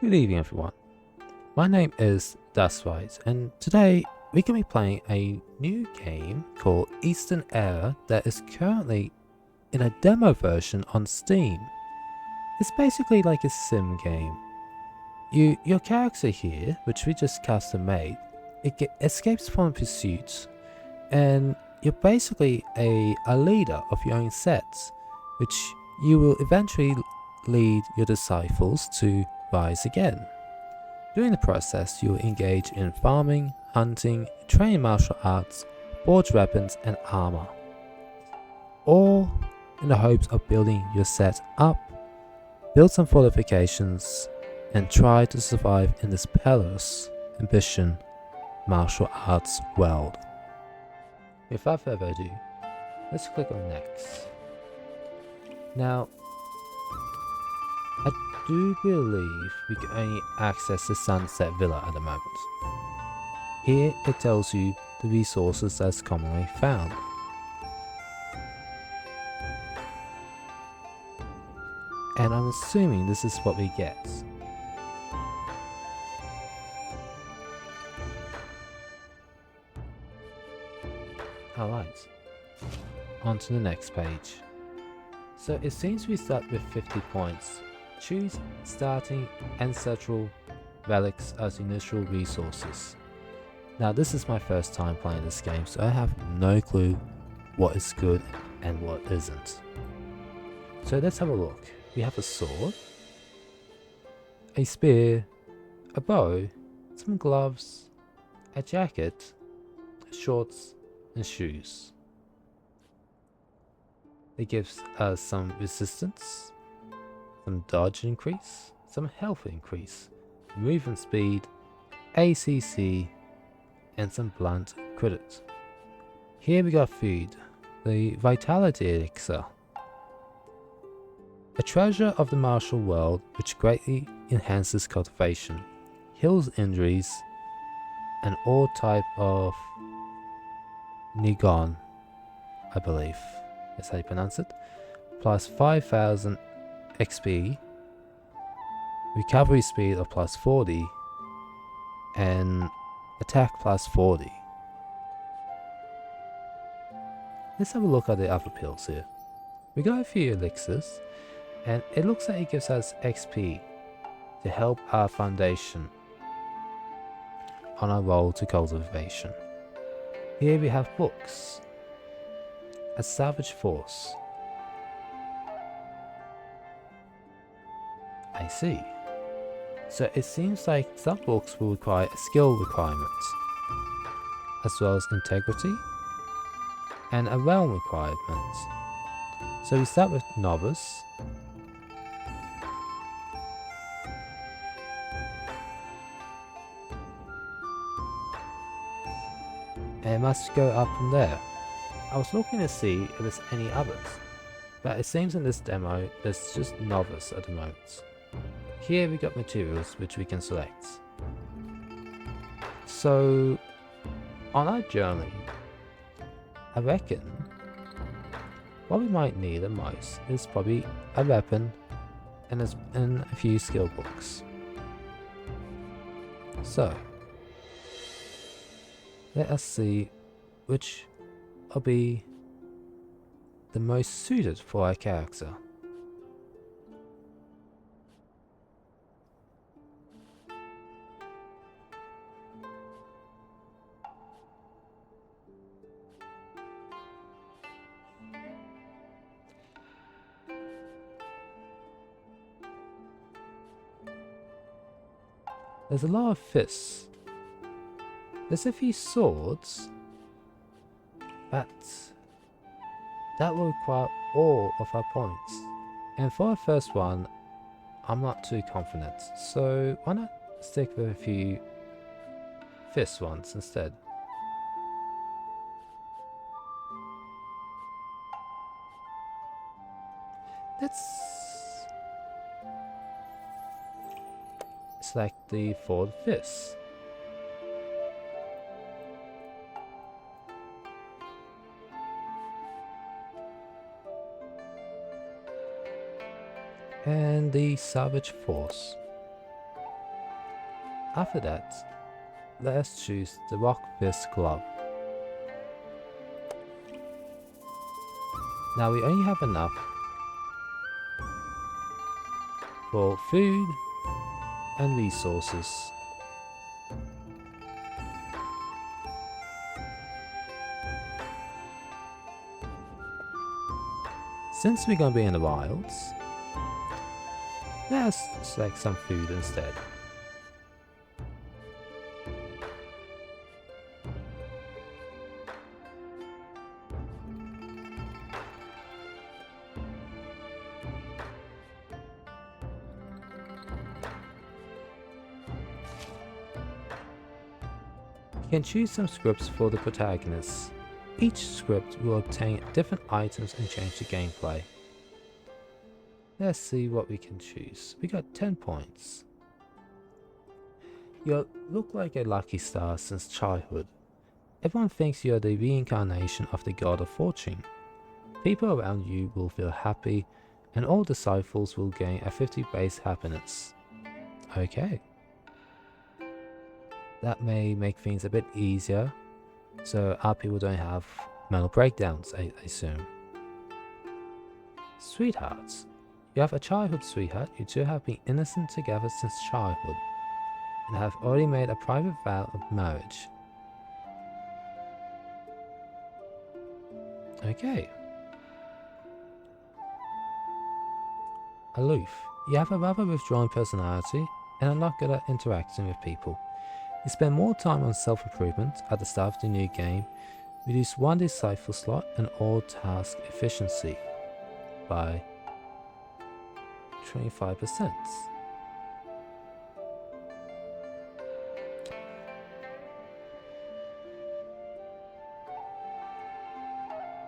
Good evening everyone, my name is desolate and today we can be playing a new game called Eastern Era that is currently in a demo version on Steam. It's basically like a sim game. Your character here, which we just custom made, escapes from pursuits and you're basically a leader of your own sets, which you will eventually lead your disciples to rise again. During the process, you will engage in farming, hunting, training martial arts, forge weapons and armor, all in the hopes of building your set up, build some fortifications, and try to survive in this perilous ambition martial arts world. Without further ado, let's click on next. Now, I do believe we can only access the Sunset Villa at the moment. Here it tells you the resources that's commonly found. And I'm assuming this is what we get. Alright, on to the next page. So it seems we start with 50 points. Choose starting ancestral relics as initial resources. Now this is my first time playing this game, so I have no clue what is good and what isn't. So let's have a look. We have a sword, a spear, a bow, some gloves, a jacket, shorts and shoes. It gives us some resistance, some dodge increase, some health increase, movement speed, ACC, and some blunt credit. Here we got food, the vitality elixir, a treasure of the martial world which greatly enhances cultivation, heals injuries, and all type of Nigon, I believe that's how you pronounce it, plus 5000 XP, recovery speed of plus 40, and attack plus 40. Let's have a look at the other pills here. We got a few elixirs, and it looks like it gives us XP to help our foundation on our road to cultivation. Here we have books, a savage force. I see. So it seems like some books will require a skill requirement, as well as integrity, and a realm requirement. So we start with novice. And must go up from there. I was looking to see if there's any others, but it seems in this demo there's just novice at the moment. Here we got materials which we can select. So on our journey, I reckon what we might need the most is probably a weapon and a few skill books. So let us see which will be the most suited for our character. There's a lot of fists. There's a few swords, but that will require all of our points. And for our first one, I'm not too confident, so why not stick with a few fist ones instead. Let's select the forward fist. and the Savage Force. After that, let us choose the Rock Fist Glove. Now we only have enough for food and resources. Since we're going to be in the wilds, let's select some food instead. You can choose some scripts for the protagonists. Each script will obtain different items and change the gameplay. Let's see what we can choose. We got 10 points. You look like a lucky star since childhood. Everyone thinks you're the reincarnation of the god of fortune. People around you will feel happy, and all disciples will gain a 50 base happiness. Okay. That may make things a bit easier, so our people don't have mental breakdowns, I assume. Sweethearts. You have a childhood sweetheart. You two have been innocent together since childhood, and have already made a private vow of marriage. Okay. Aloof. You have a rather withdrawn personality and are not good at interacting with people. You spend more time on self-improvement at the start of the new game, reduce one disciple slot and all task efficiency by 25%.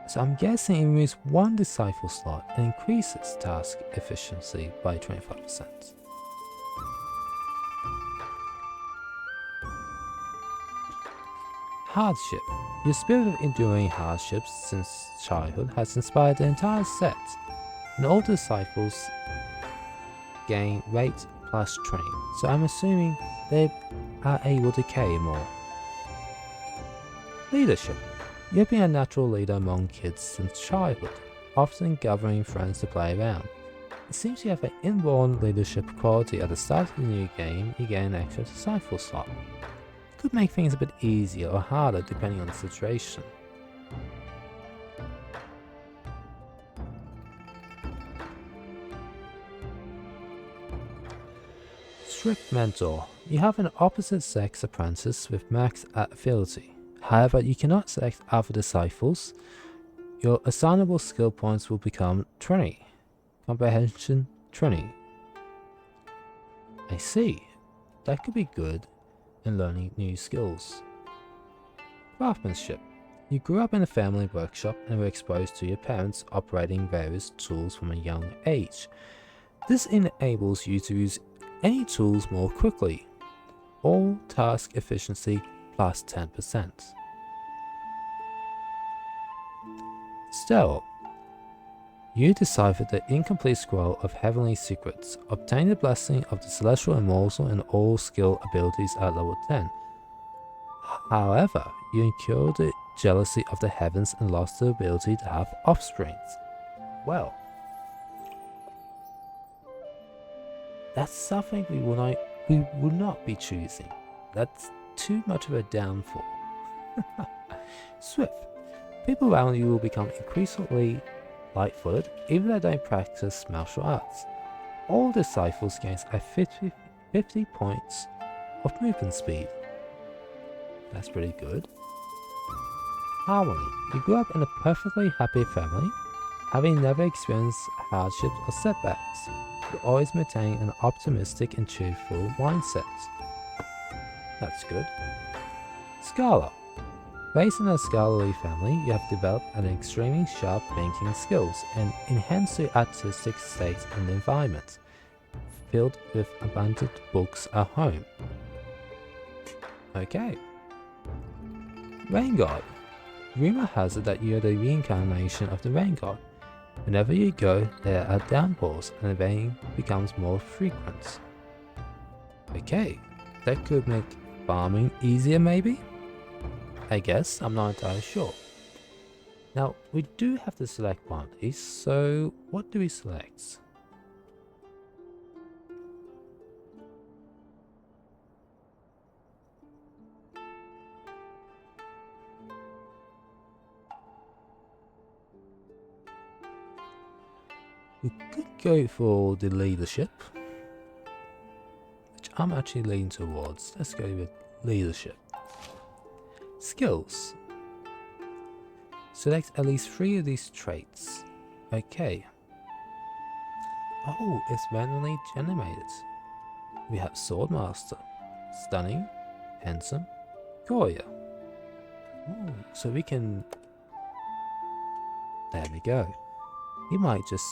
So I'm guessing it removes one disciple slot and increases task efficiency by 25%. Hardship. Your spirit of enduring hardships since childhood has inspired the entire set, and all disciples gain rate plus train, so I'm assuming they are able to carry more. Leadership. You've been a natural leader among kids since childhood, often gathering friends to play around. It seems you have an inborn leadership quality at the start of the new game. You gain an extra disciple slot. Could make things a bit easier or harder depending on the situation. Strict Mentor. You have an opposite sex apprentice with max ability. However, you cannot select other disciples. Your assignable skill points will become 20. Comprehension 20. I see. That could be good in learning new skills. Craftsmanship. You grew up in a family workshop and were exposed to your parents operating various tools from a young age. This enables you to use any tools more quickly. All task efficiency plus 10%. Sterile. You deciphered the incomplete scroll of heavenly secrets, obtained the blessing of the celestial immortal and all skill abilities at level 10. However, you incurred the jealousy of the heavens and lost the ability to have offsprings. Well, that's something we will not be choosing. That's too much of a downfall. Swift. People around you will become increasingly light-footed, even though they don't practice martial arts. All disciples gain a 50 points of movement speed. That's pretty good. Harmony. You grew up in a perfectly happy family, having never experienced hardships or setbacks. You always maintain an optimistic and cheerful mindset. That's good. Scala. Based on a scholarly family, you have developed an extremely sharp thinking skills and enhanced your artistic state and environment, filled with abundant books at home. Okay. Rain God. Rumor has it that you are the reincarnation of the rain god. Whenever you go, there are downpours and the rain becomes more frequent. Okay. That could make farming easier maybe? I guess, I'm not entirely sure. Now, we do have to select one of these, so what do we select? We could go for the leadership, which I'm actually leaning towards. Let's go with leadership. Skills. Select at least 3 of these traits. Okay. Oh, it's randomly generated. We have Swordmaster, Stunning, Handsome, Warrior. Ooh, so we can... There we go. We might just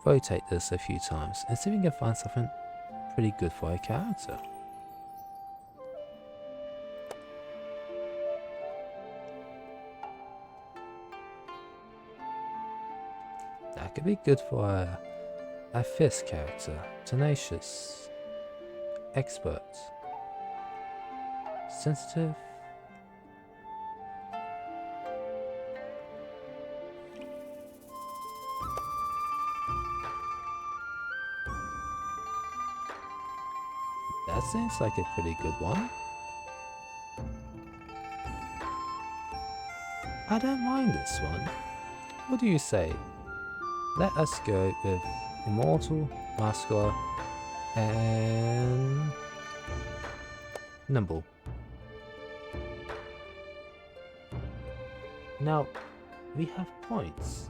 rotate this a few times and see if we can find something pretty good for our character. That could be good for our fifth character. Tenacious, Expert, Sensitive. That seems like a pretty good one. I don't mind this one. What do you say? Let us go with Immortal, Muscular, and Nimble. Now, we have points.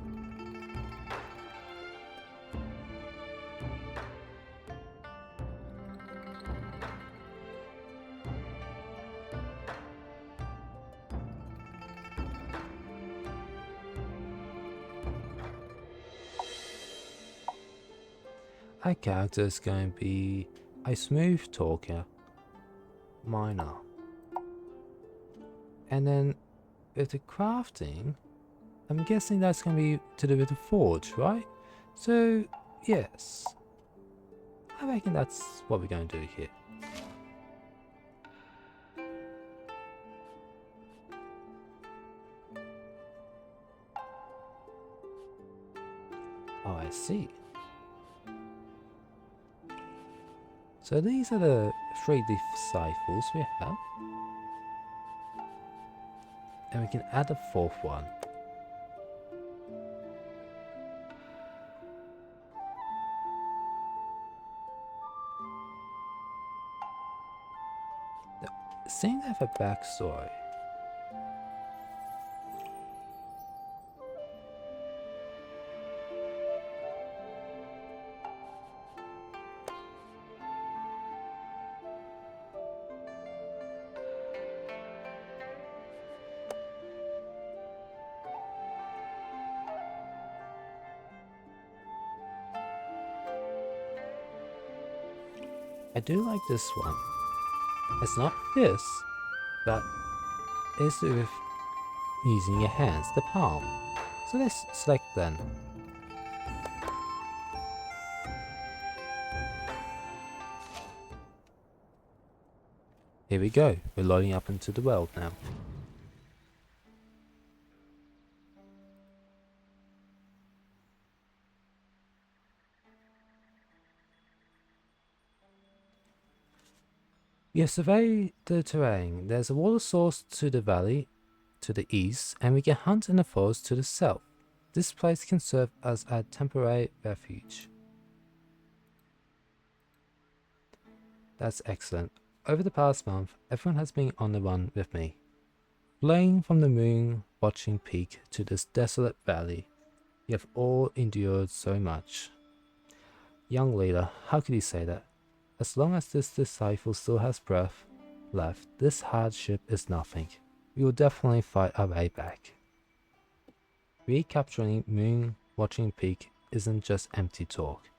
Our character is going to be a smooth talker, miner. And then with the crafting, I'm guessing that's going to be to do with the forge, right? So, yes. I reckon that's what we're going to do here. Oh, I see. So these are the 3 disciples we have. And we can add a 4th one. They seem to have a backstory. I do like this one. It's not this, but it's with using your hands, the palm. So let's select then. Here we go, we're loading up into the world now. We have surveyed the terrain. There's a water source to the valley to the east, and we can hunt in the forest to the south. This place can serve as a temporary refuge. That's excellent. Over the past month, everyone has been on the run with me. Flying from the moon watching peak to this desolate valley, we have all endured so much. Young leader, how could you say that? As long as this disciple still has breath left, this hardship is nothing. We will definitely fight our way back. Recapturing Moon Watching Peak isn't just empty talk.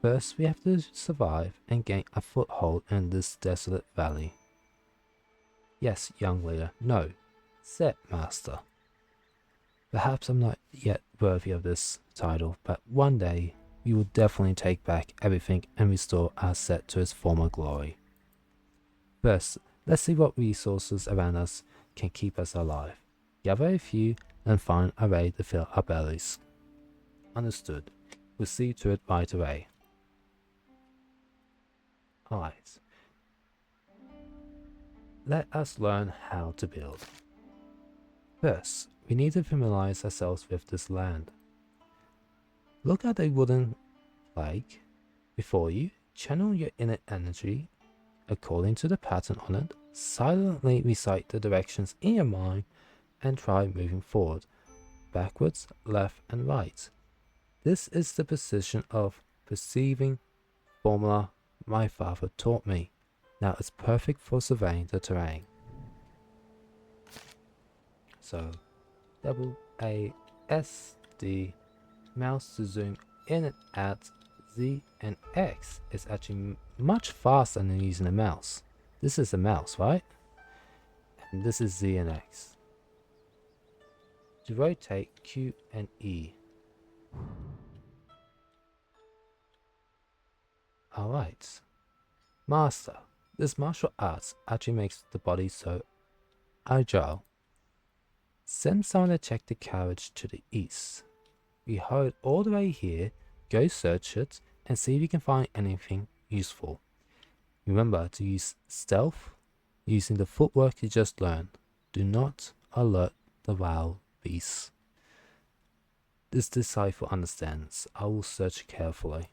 First, we have to survive and gain a foothold in this desolate valley. Yes, young leader, no, set master. Perhaps I'm not yet worthy of this title, but one day we will definitely take back everything and restore our set to its former glory. First, let's see what resources around us can keep us alive. Gather a few and find a way to fill our bellies. Understood. We'll see to it right away. Alright. Let us learn how to build. First, we need to familiarize ourselves with this land. Look at the wooden flag before you, channel your inner energy according to the pattern on it, silently recite the directions in your mind and try moving forward, backwards, left and right. This is the precision of perceiving formula my father taught me. Now it's perfect for surveying the terrain. So WASD, mouse to zoom in and out. Z and X is actually much faster than using a mouse. This is a mouse, right? And this is Z and X. To rotate, Q and E. Alright. Master. This martial arts actually makes the body so agile. Send someone to check the carriage to the east. We hold all the way here, go search it, and see if you can find anything useful. Remember to use stealth using the footwork you just learned. Do not alert the wild beasts. This disciple understands. I will search carefully.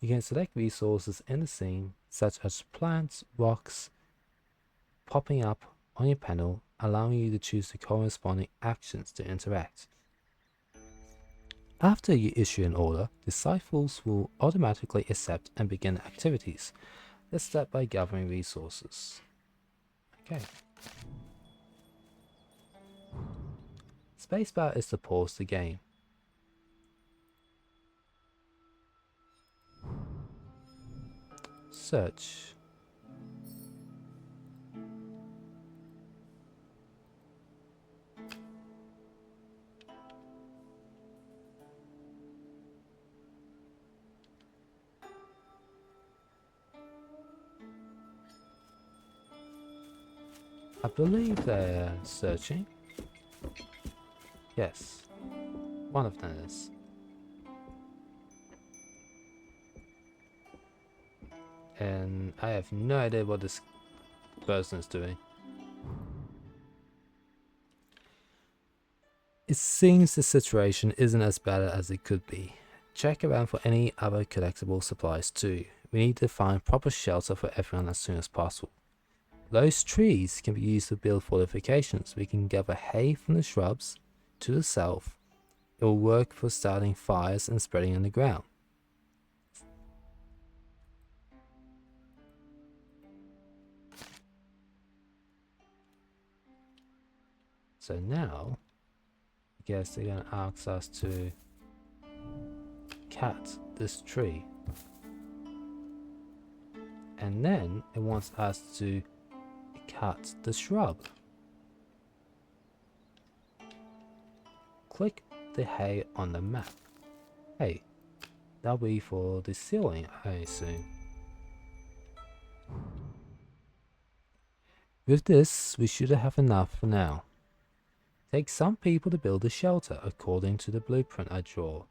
You can select resources in the scene, such as plants, rocks, popping up on your panel, allowing you to choose the corresponding actions to interact. After you issue an order, disciples will automatically accept and begin activities. Let's start by gathering resources. Okay. Spacebar is to pause the game. Search. I believe they're searching. Yes, one of them is. And I have no idea what this person is doing. It seems the situation isn't as bad as it could be. Check around for any other collectible supplies too. We need to find proper shelter for everyone as soon as possible. Those trees can be used to build fortifications. We can gather hay from the shrubs to the south. It will work for starting fires and spreading on the ground. So now, I guess they're going to ask us to cut this tree. And then it wants us to cut the shrub. Click the hay on the map. Hey, that'll be for the ceiling, I assume. With this, we should have enough for now. Take some people to build a shelter according to the blueprint I draw.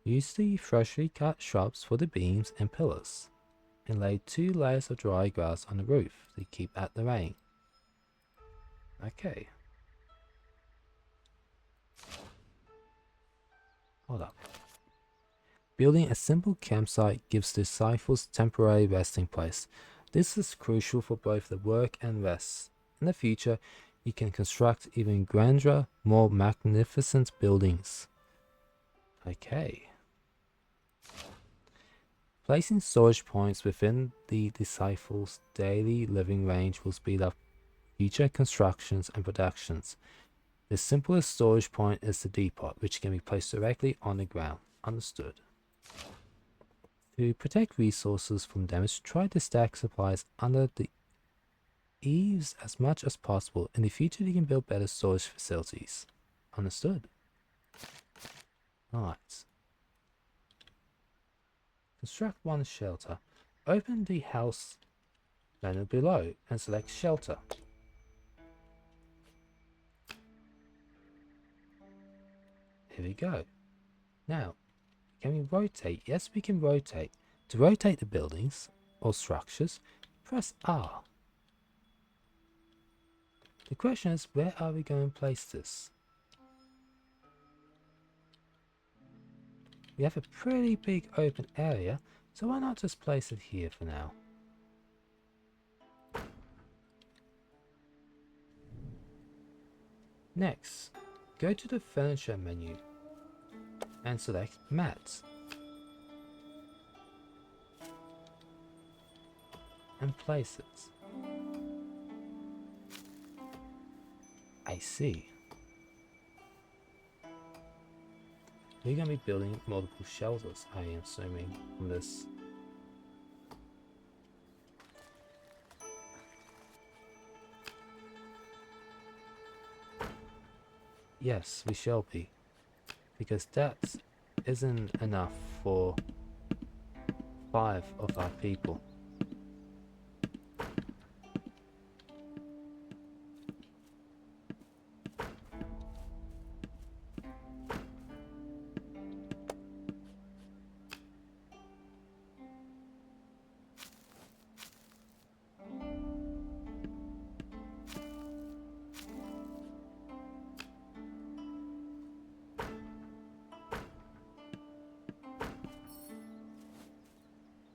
Use the freshly cut shrubs for the beams and pillars, and lay 2 layers of dry grass on the roof to keep out the rain. Okay. Hold up. Building a simple campsite gives disciples temporary resting place. This is crucial for both the work and rest. In the future, you can construct even grander, more magnificent buildings. Okay. Placing storage points within the disciples' daily living range will speed up future constructions and productions. The simplest storage point is the depot, which can be placed directly on the ground. Understood. To protect resources from damage, try to stack supplies under the eaves as much as possible. In the future, you can build better storage facilities. Understood. Alright. Construct one shelter. Open the house menu below and select shelter. Here we go. Now, can we rotate? Yes, we can rotate. To rotate the buildings or structures, press R. The question is, where are we going to place this? We have a pretty big open area, so why not just place it here for now? Next, go to the furniture menu and select mats and place it. I see. We're going to be building multiple shelters, I am assuming, from this. Yes, we shall be. Because that isn't enough for 5 of our people.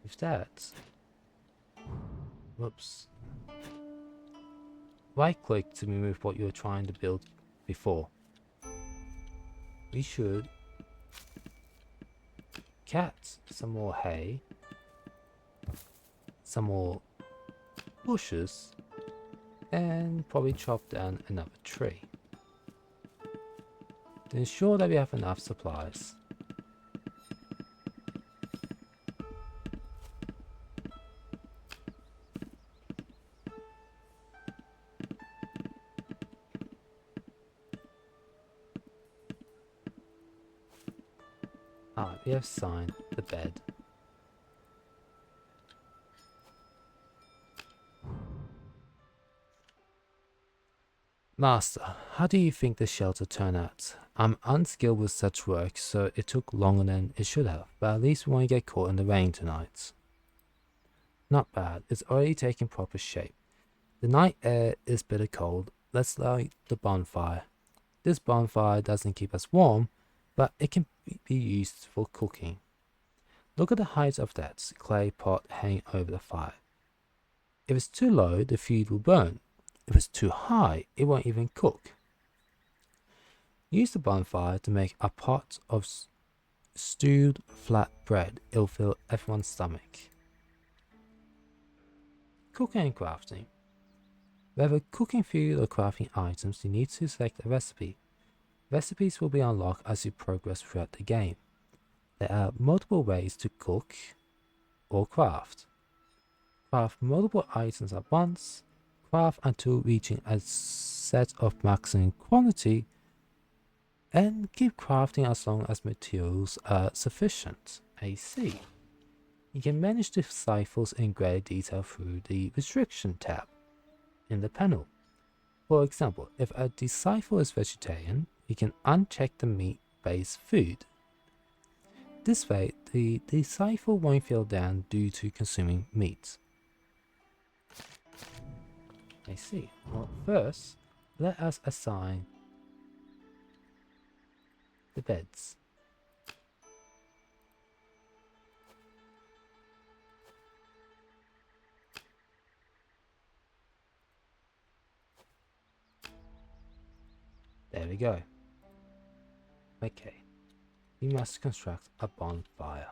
With that, whoops, right click to remove what you were trying to build before. We should cut some more hay, some more bushes, and probably chop down another tree to ensure that we have enough supplies. We have signed the bed. Master, how do you think the shelter turned out? I'm unskilled with such work, so it took longer than it should have, but at least we won't get caught in the rain tonight. Not bad, it's already taking proper shape. The night air is bitter cold. Let's light the bonfire. This bonfire doesn't keep us warm, but it can be used for cooking. Look at the height of that clay pot hanging over the fire. If it's too low, the food will burn. If it's too high, it won't even cook. Use the bonfire to make a pot of stewed flat bread. It'll fill everyone's stomach. Cooking and crafting. Whether cooking food or crafting items, you need to select a recipe. Recipes will be unlocked as you progress throughout the game. There are multiple ways to cook or craft. Craft multiple items at once. Craft until reaching a set of maximum quantity. And keep crafting as long as materials are sufficient. I see. You can manage the cycles in greater detail through the restriction tab in the panel. For example, if a disciple is vegetarian, you can uncheck the meat-based food. This way, the disciple won't feel down due to consuming meat. I see. Well, first, let us assign the beds. There we go. Okay. We must construct a bonfire.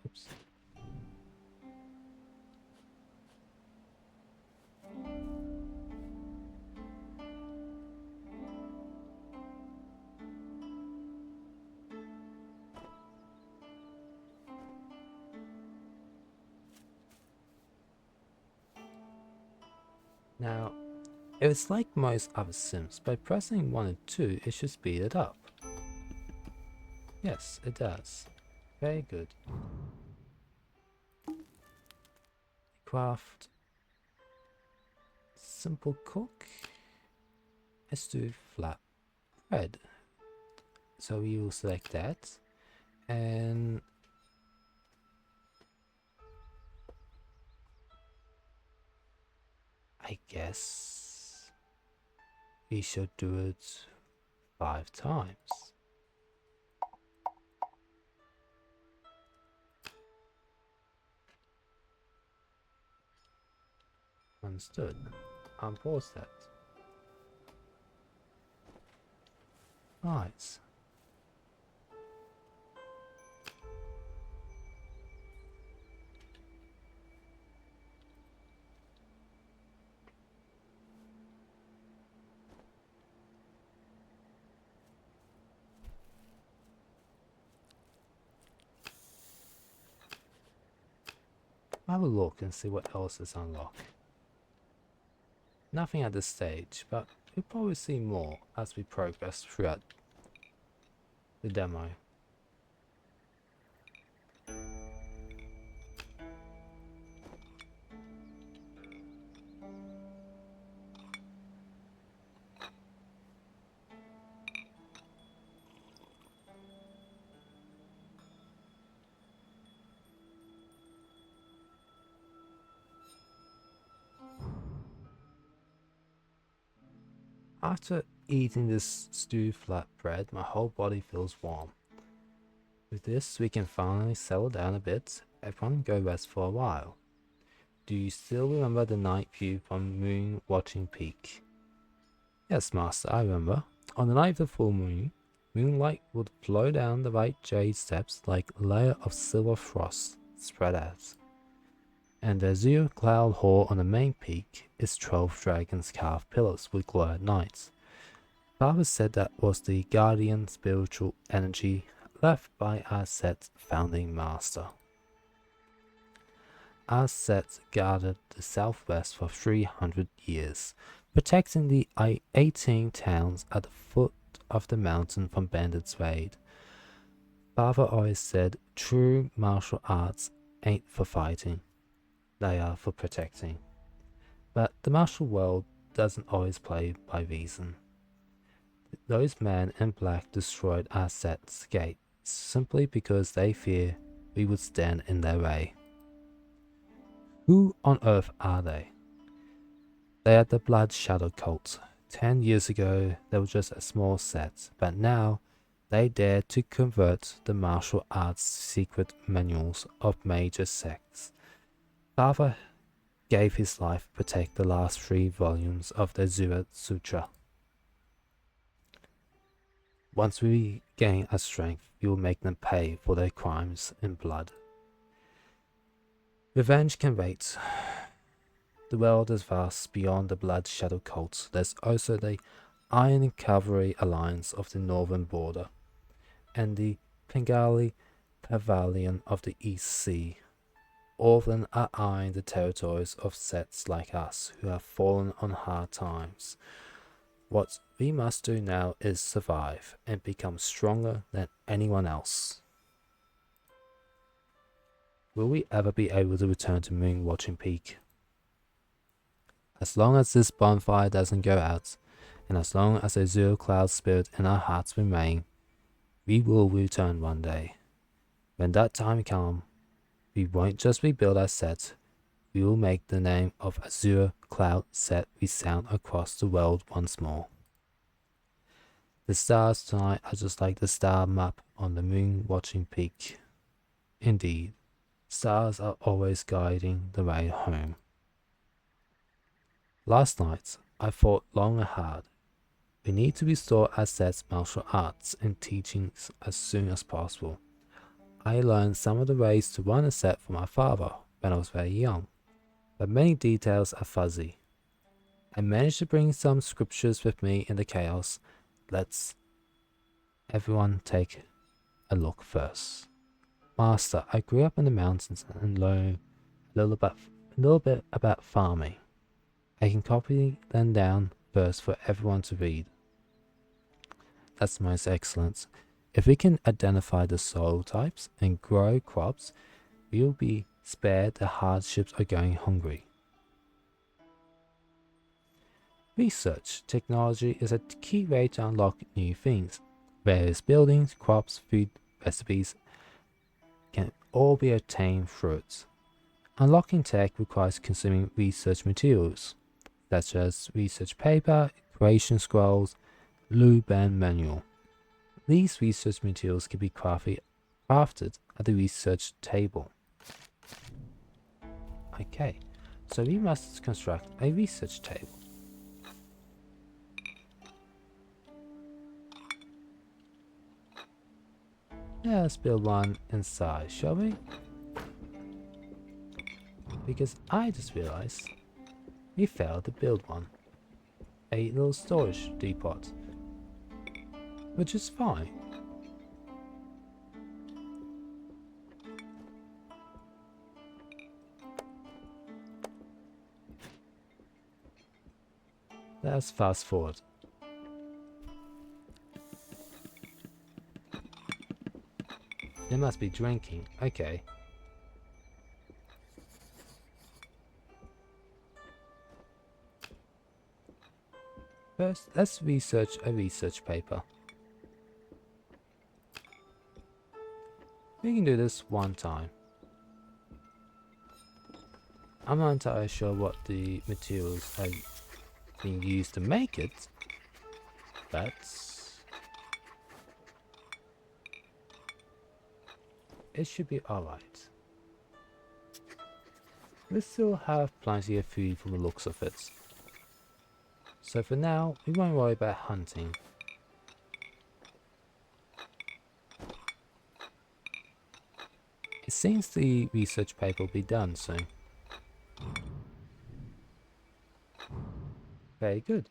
Oops. Now, if it's like most other sims, by pressing 1 and 2 it should speed it up. Yes, it does. Very good. Craft. Simple cook. Let's do flat bread. So we will select that. And I guess we should do it 5 times. Understood. Unpause that. Right. Have a look and see what else is unlocked. Nothing at this stage, but we'll probably see more as we progress throughout the demo. After eating this stewed flatbread, my whole body feels warm. With this, we can finally settle down a bit. Everyone go rest for a while. Do you still remember the night view from Moon Watching Peak? Yes, Master, I remember. On the night of the full moon, moonlight would flow down the white jade steps like a layer of silver frost spread out. And the azure cloud hall on the main peak, its 12 dragons carved pillars would glow at night. Father said that was the guardian spiritual energy left by our set's founding master. Our set guarded the southwest for 300 years, protecting the 18 towns at the foot of the mountain from Bandits' raid. Father always said true martial arts ain't for fighting, they are for protecting. But the martial world doesn't always play by reason. Those men in black destroyed our set's gate simply because they fear we would stand in their way. Who on earth are they? They are the Blood Shadow Cult. 10 years ago they were just a small set, but now they dare to convert the martial arts secret manuals of major sects. Father gave his life to protect the last 3 volumes of the Zura Sutra. Once we gain our strength, we will make them pay for their crimes in blood. Revenge can wait. The world is vast beyond the Blood Shadow Cult. There's also the Iron Cavalry Alliance of the northern border, and the Pengali Pavilion of the East Sea. All of them are eyeing the territories of sets like us who have fallen on hard times. What we must do now is survive and become stronger than anyone else. Will we ever be able to return to Moon Watching Peak? As long as this bonfire doesn't go out, and as long as a zero cloud spirit in our hearts remain, we will return one day. When that time comes, we won't just rebuild our set, we will make the name of Azure Cloud Set resound across the world once more. The stars tonight are just like the star map on the Moon Watching Peak. Indeed, stars are always guiding the way home. Last night, I thought long and hard. We need to restore our set's martial arts and teachings as soon as possible. I learned some of the ways to run a set from my father when I was very young, but many details are fuzzy. I managed to bring some scriptures with me in the chaos. Let's everyone take a look first. Master, I grew up in the mountains and learned a little bit about farming. I can copy them down first for everyone to read. That's most excellent. If we can identify the soil types and grow crops, we will be spared the hardships of going hungry. Research technology is a key way to unlock new things. Various buildings, crops, food, recipes can all be obtained through it. Unlocking tech requires consuming research materials, such as research paper, creation scrolls, lube and manual. These research materials can be crafted at the research table. Okay, so we must construct a research table. Let's build one inside, shall we? Because I just realized we failed to build one. A little storage depot. Which is fine. Let's fast forward. They must be drinking. Okay. First, let's research a research paper. We can do this one time. I'm not entirely sure what the materials are being used to make it, but it should be alright. We still have plenty of food from the looks of it. So for now, we won't worry about hunting. It seems the research paper will be done soon. Very good.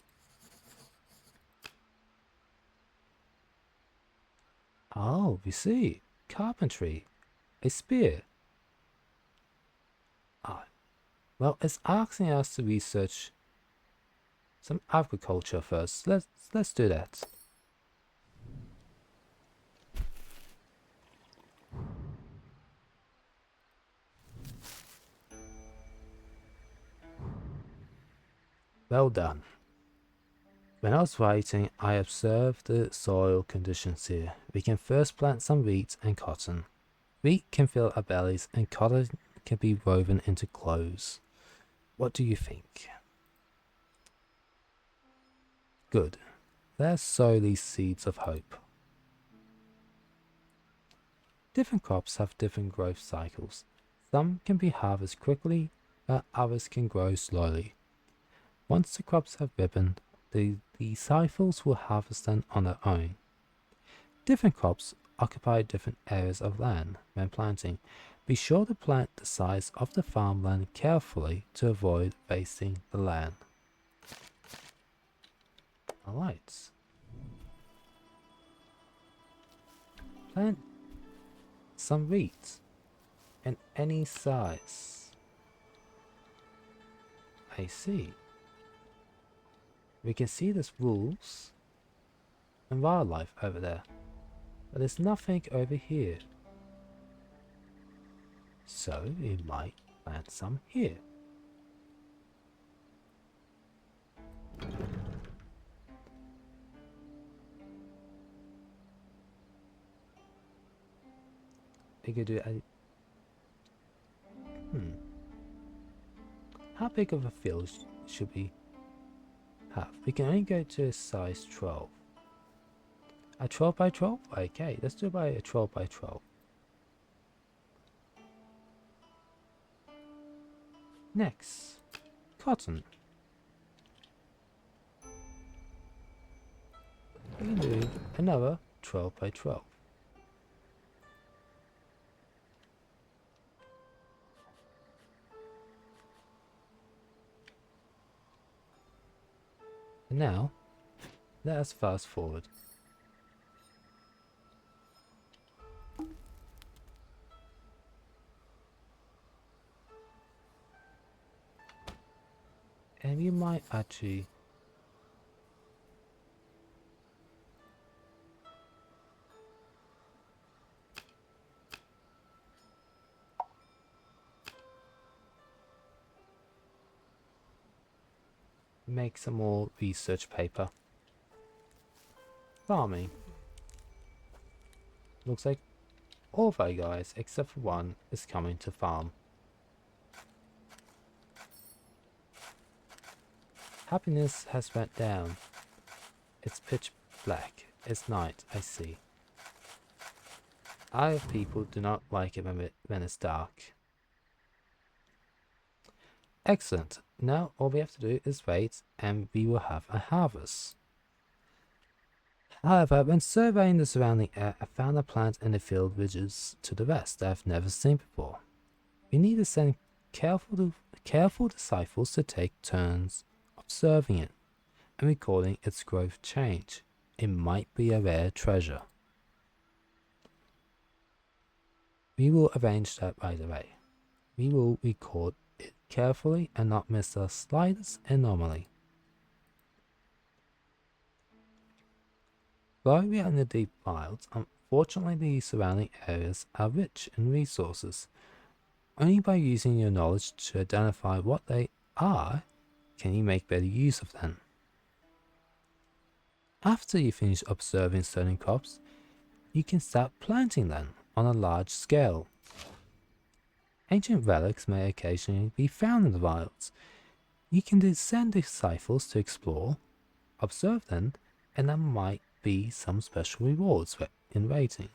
Oh, we see. Carpentry. A spear. Ah, well, it's asking us to research some agriculture first. Let's do that. Well done. When I was writing, I observed the soil conditions here. We can first plant some wheat and cotton. Wheat can fill our bellies and cotton can be woven into clothes. What do you think? Good. Let's sow these seeds of hope. Different crops have different growth cycles. Some can be harvested quickly, but others can grow slowly. Once the crops have ripened, the cycles will harvest them on their own. Different crops occupy different areas of land when planting. Be sure to plant the size of the farmland carefully to avoid wasting the land. Alright. Plant some wheat in any size. I see. We can see there's wolves and wildlife over there, but there's nothing over here. So we might plant some here. We could do a... How big of a field should we have? We can only go to a size 12. A 12 by 12? Okay, let's do by a 12 by 12. Next, cotton. We can do another 12 by 12. And now, let us fast forward. And we might actually make some more research paper. Farming. Looks like all of our guys, except for one, is coming to farm. Happiness has went down. It's pitch black. It's night, I see. Our people do not like it when it's dark. Excellent. Now all we have to do is wait and we will have a harvest. However, when surveying the surrounding area, I found a plant in the field ridges to the west that I've never seen before. We need to send careful disciples to take turns observing it and recording its growth change. It might be a rare treasure. We will arrange that right away. We will record it carefully and not miss the slightest anomaly. Though we are in the deep wilds, unfortunately the surrounding areas are rich in resources. Only by using your knowledge to identify what they are can you make better use of them. After you finish observing certain crops, you can start planting them on a large scale. Ancient relics may occasionally be found in the wilds. You can send disciples to explore, observe them, and there might be some special rewards in waiting.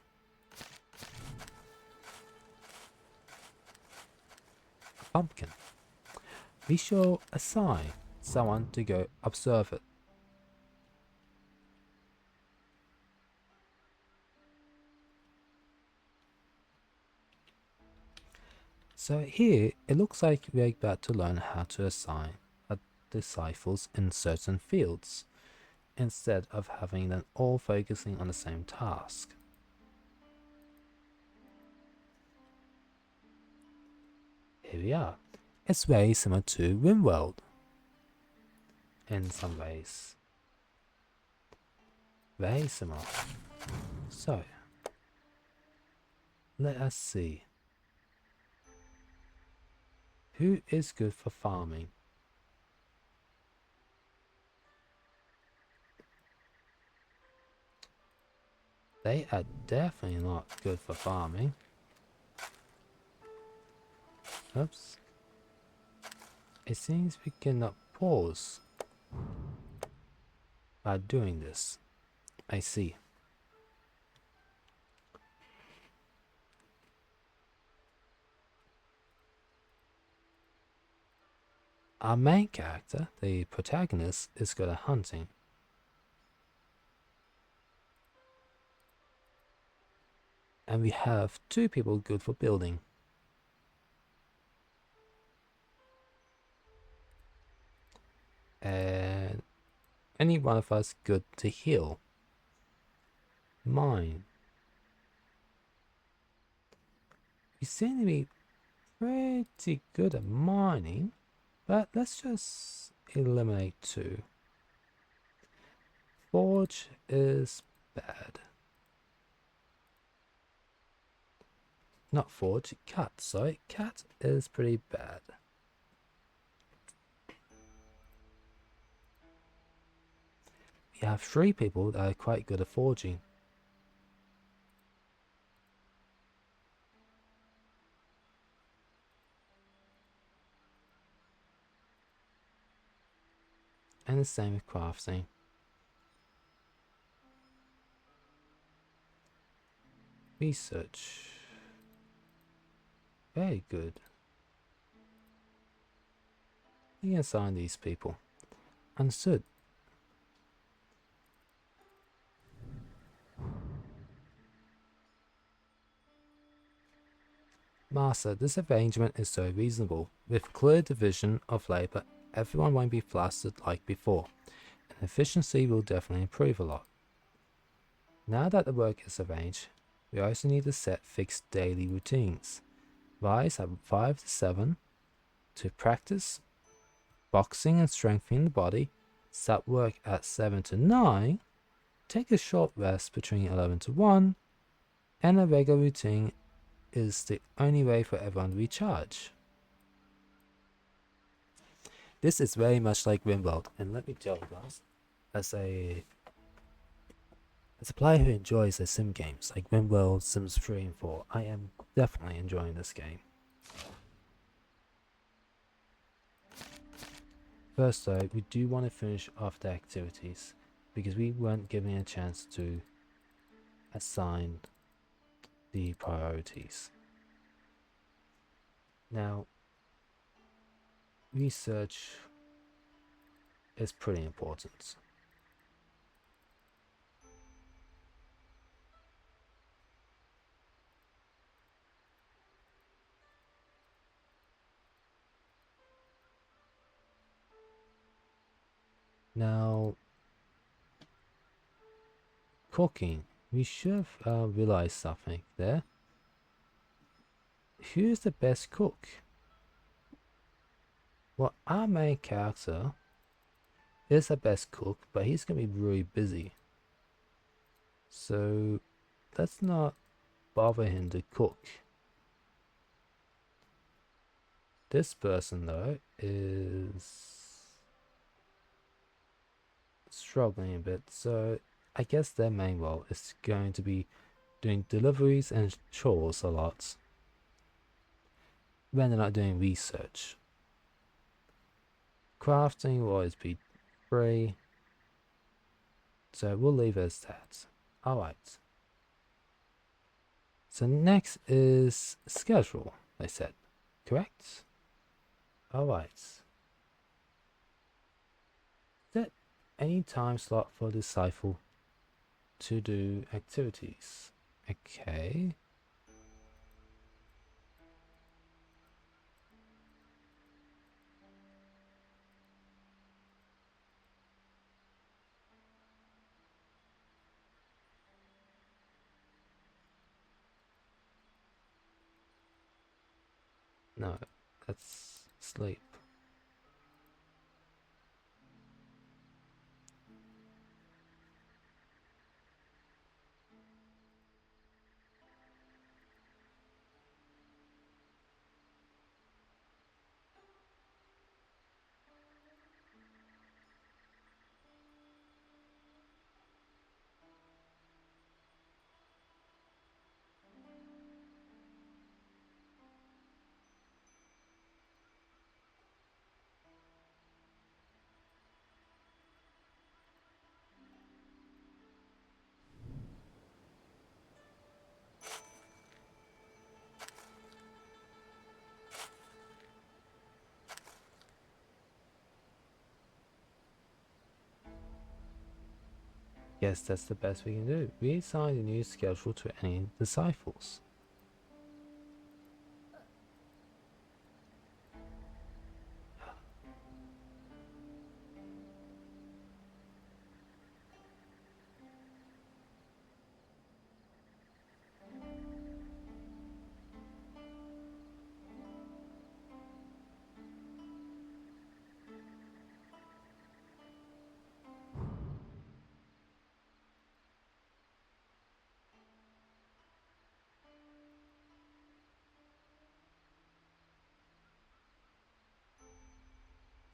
A pumpkin. We shall assign someone to go observe it. So here, it looks like we're about to learn how to assign disciples in certain fields, instead of having them all focusing on the same task. Here we are. It's very similar to RimWorld in some ways. Very similar. So, let us see. Who is good for farming? They are definitely not good for farming. Oops. It seems we cannot pause by doing this. I see. Our main character, the protagonist, is good at hunting. And we have two people good for building. And any one of us good to heal. Mine. We seem to be pretty good at mining, but let's just eliminate two. Forge is bad. Not forge, cut. Sorry, cut is pretty bad. We have three people that are quite good at forging. And the same with crafting. Research. Very good. We can assign these people. Understood. Master, this arrangement is so reasonable. With clear division of labor, everyone won't be flustered like before, and efficiency will definitely improve a lot. Now that the work is arranged, we also need to set fixed daily routines. Rise at 5 to 7 to practice boxing and strengthening the body. Start work at 7 to 9. Take a short rest between 11 to 1. And a regular routine is the only way for everyone to recharge. This is very much like RimWorld, and let me tell you guys, as a player who enjoys the sim games like RimWorld, Sims 3 and 4, I am definitely enjoying this game. First though, we do want to finish off the activities, because we weren't given a chance to assign the priorities. Now, research is pretty important. Now, cooking. We should have realized something there. Who's the best cook? Well, our main character is the best cook, but he's going to be really busy. So, let's not bother him to cook. This person, though, is struggling a bit, so I guess their main role is going to be doing deliveries and chores a lot when they're not doing research. Crafting will always be free, so we'll leave it as that. Alright. So next is schedule, I said, correct? Alright. Set any time slot for the cycle to do activities. Okay. No, that's sleep. Yes, that's the best we can do. Reassign the new schedule to any disciples.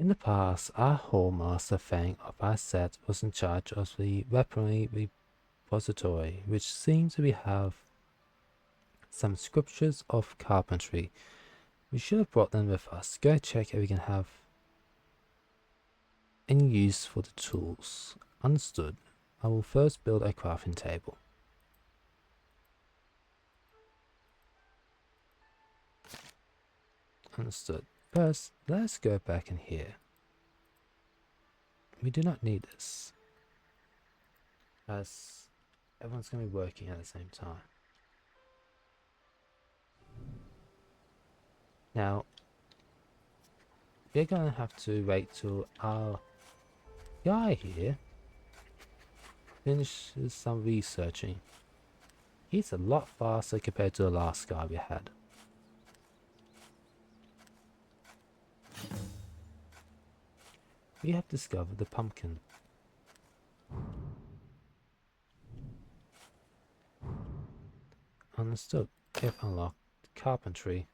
In the past, our Hall Master Fang of our set was in charge of the weaponry repository, which seems to have some scriptures of carpentry. We should have brought them with us. Go check if we can have any use for the tools. Understood. I will first build a crafting table. Understood. First, let's go back in here. We do not need this, as everyone's going to be working at the same time. Now, we're going to have to wait till our guy here finishes some researching. He's a lot faster compared to the last guy we had. We have discovered the pumpkin. Understood. We have unlocked carpentry.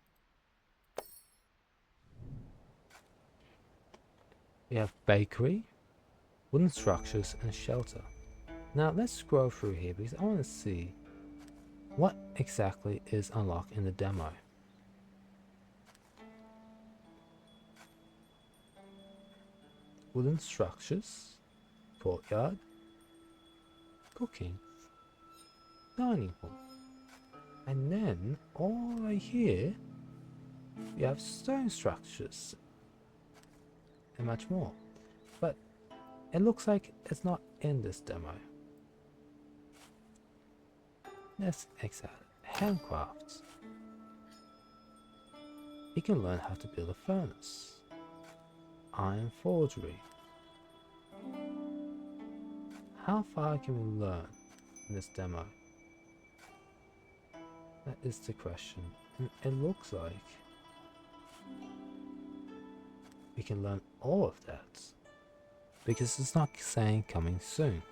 We have bakery, wooden structures, and shelter. Now let's scroll through here because I want to see what exactly is unlocked in the demo. Wooden structures, courtyard, cooking, dining hall. And then all right here we have stone structures and much more. But it looks like it's not in this demo. Let's exit handcrafts. You can learn how to build a furnace. Iron forgery. How far can we learn in this demo? That is the question. And it looks like we can learn all of that because it's not saying coming soon.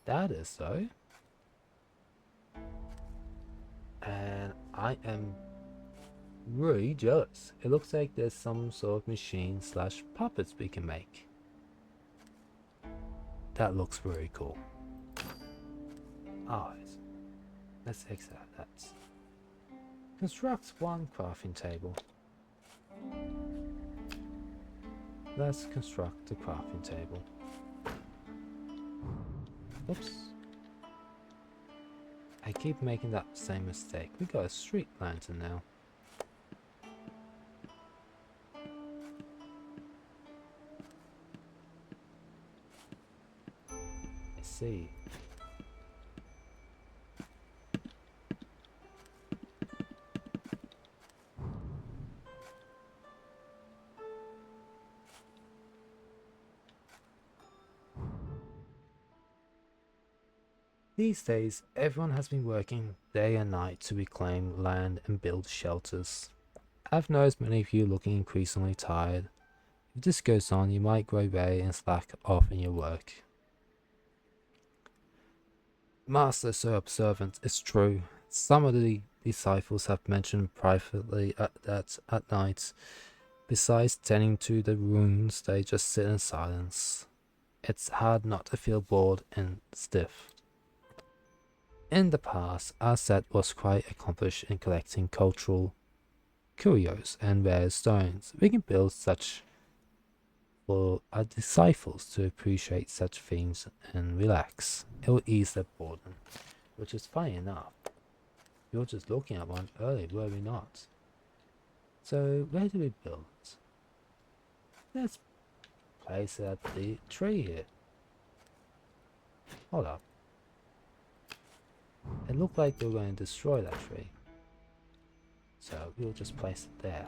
That is so. And I am really jealous. It looks like there's some sort of machine slash puppets we can make. That looks very cool. Alright, let's exit that. Construct one crafting table. Let's construct the crafting table. Oops. I keep making that same mistake. We got a street lantern now. I see. These days, everyone has been working day and night to reclaim land and build shelters. I've noticed many of you looking increasingly tired. If this goes on, you might grow weary and slack off in your work. Master so observant, it's true. Some of the disciples have mentioned privately that at night, besides tending to the wounds, they just sit in silence. It's hard not to feel bored and stiff. In the past, our set was quite accomplished in collecting cultural curios and rare stones. We can build such for our disciples to appreciate such themes and relax. It will ease their boredom, which is funny enough. We were just looking at one earlier, were we not? So where do we build it? Let's place it at the tree here. Hold up. It looked like they were going to destroy that tree. So we'll just place it there.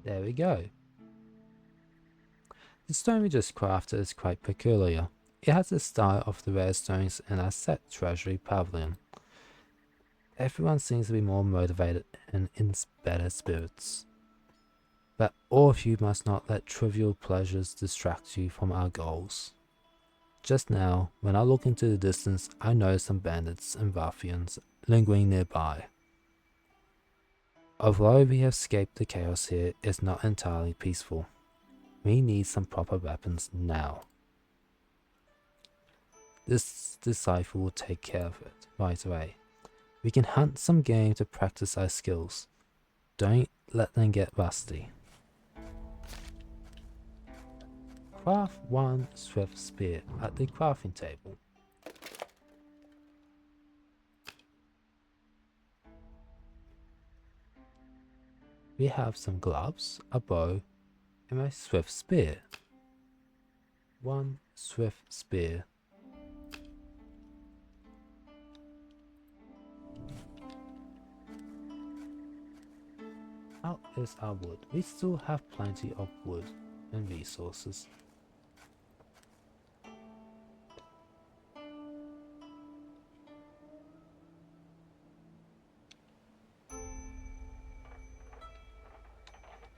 There we go. The stone we just crafted is quite peculiar. It has the style of the rare stones in our set treasury pavilion. Everyone seems to be more motivated and in better spirits. But all of you must not let trivial pleasures distract you from our goals. Just now, when I look into the distance, I notice some bandits and ruffians lingering nearby. Although we have escaped the chaos here, it's not entirely peaceful. We need some proper weapons now. This disciple will take care of it right away. We can hunt some game to practice our skills. Don't let them get rusty. Craft one swift spear at the crafting table. We have some gloves, a bow, and a swift spear. One swift spear. How is our wood? We still have plenty of wood and resources.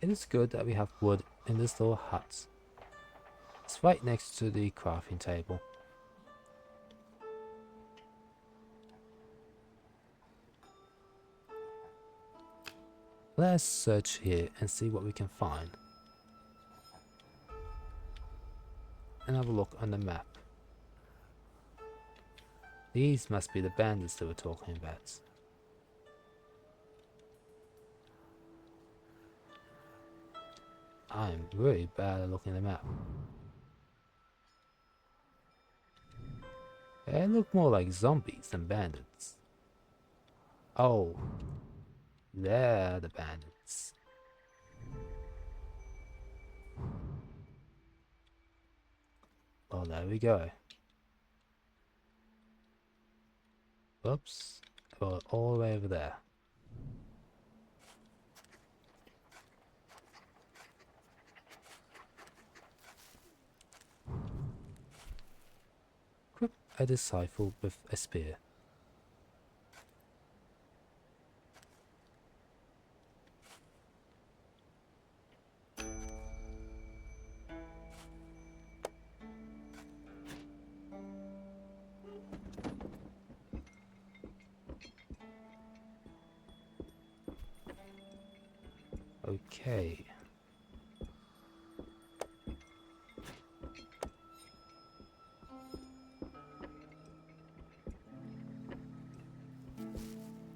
It is good that we have wood in this little hut. It's right next to the crafting table. Let's search here and see what we can find. And have a look on the map. These must be the bandits that we're talking about. I'm really bad at looking at the map. They look more like zombies than bandits. Oh, they're the bandits. Oh, there we go. Oops, well, all the way over there. Equip a disciple with a spear. Okay.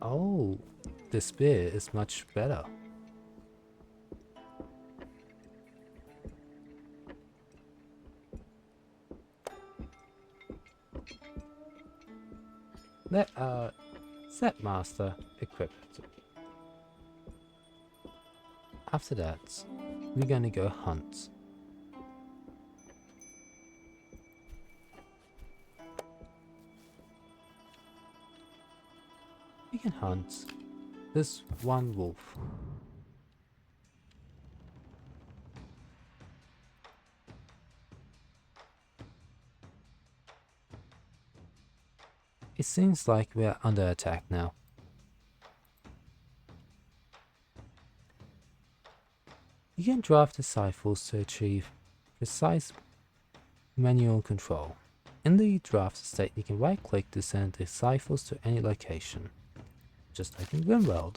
Oh, the spear is much better. Let our set master equip it. After that, we're gonna go hunt. We can hunt this one wolf. It seems like we are under attack now. You can draft disciples to achieve precise manual control. In the draft state, you can right click to send disciples to any location, just like in RimWorld.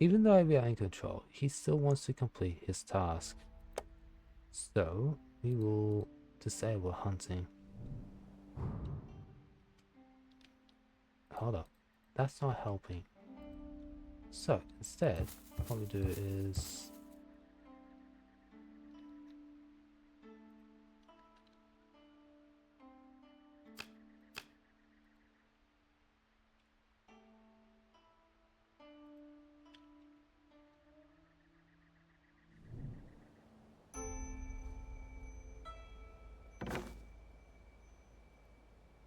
Even though we are in control, he still wants to complete his task. So, we will disable hunting. Hold up, that's not helping. So, instead, what we do is...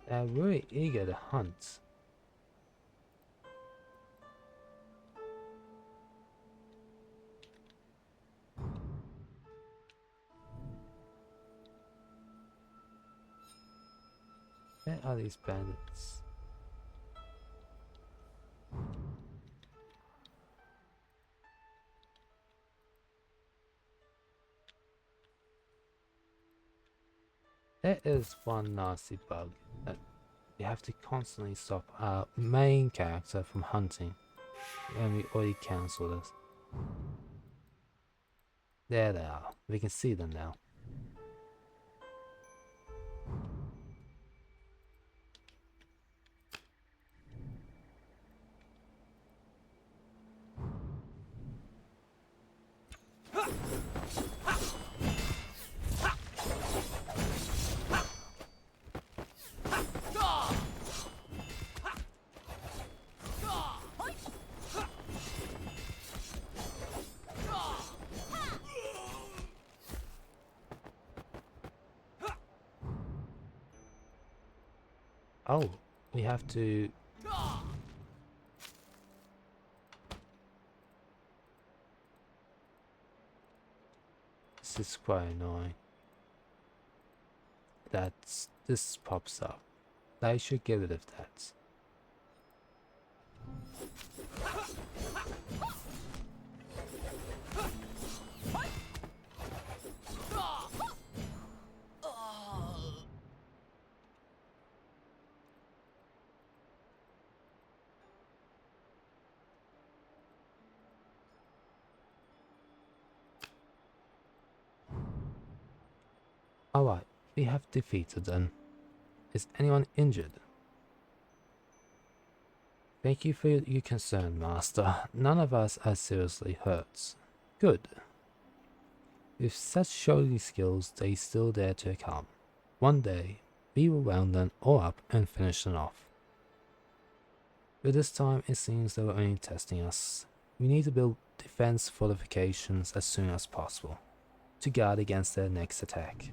they're really eager to hunt. Where are these bandits? There is one nasty bug that we have to constantly stop our main character from hunting, and we already cancelled it. There they are. We can see them now. Oh, we have to... This is quite annoying. This pops up. I should get rid of that. Alright, we have defeated them. Is anyone injured? Thank you for your concern, Master. None of us are seriously hurt. Good. With such showy skills, they still dare to come. One day, we will round them all up and finish them off. But this time, it seems they were only testing us. We need to build defense fortifications as soon as possible, to guard against their next attack.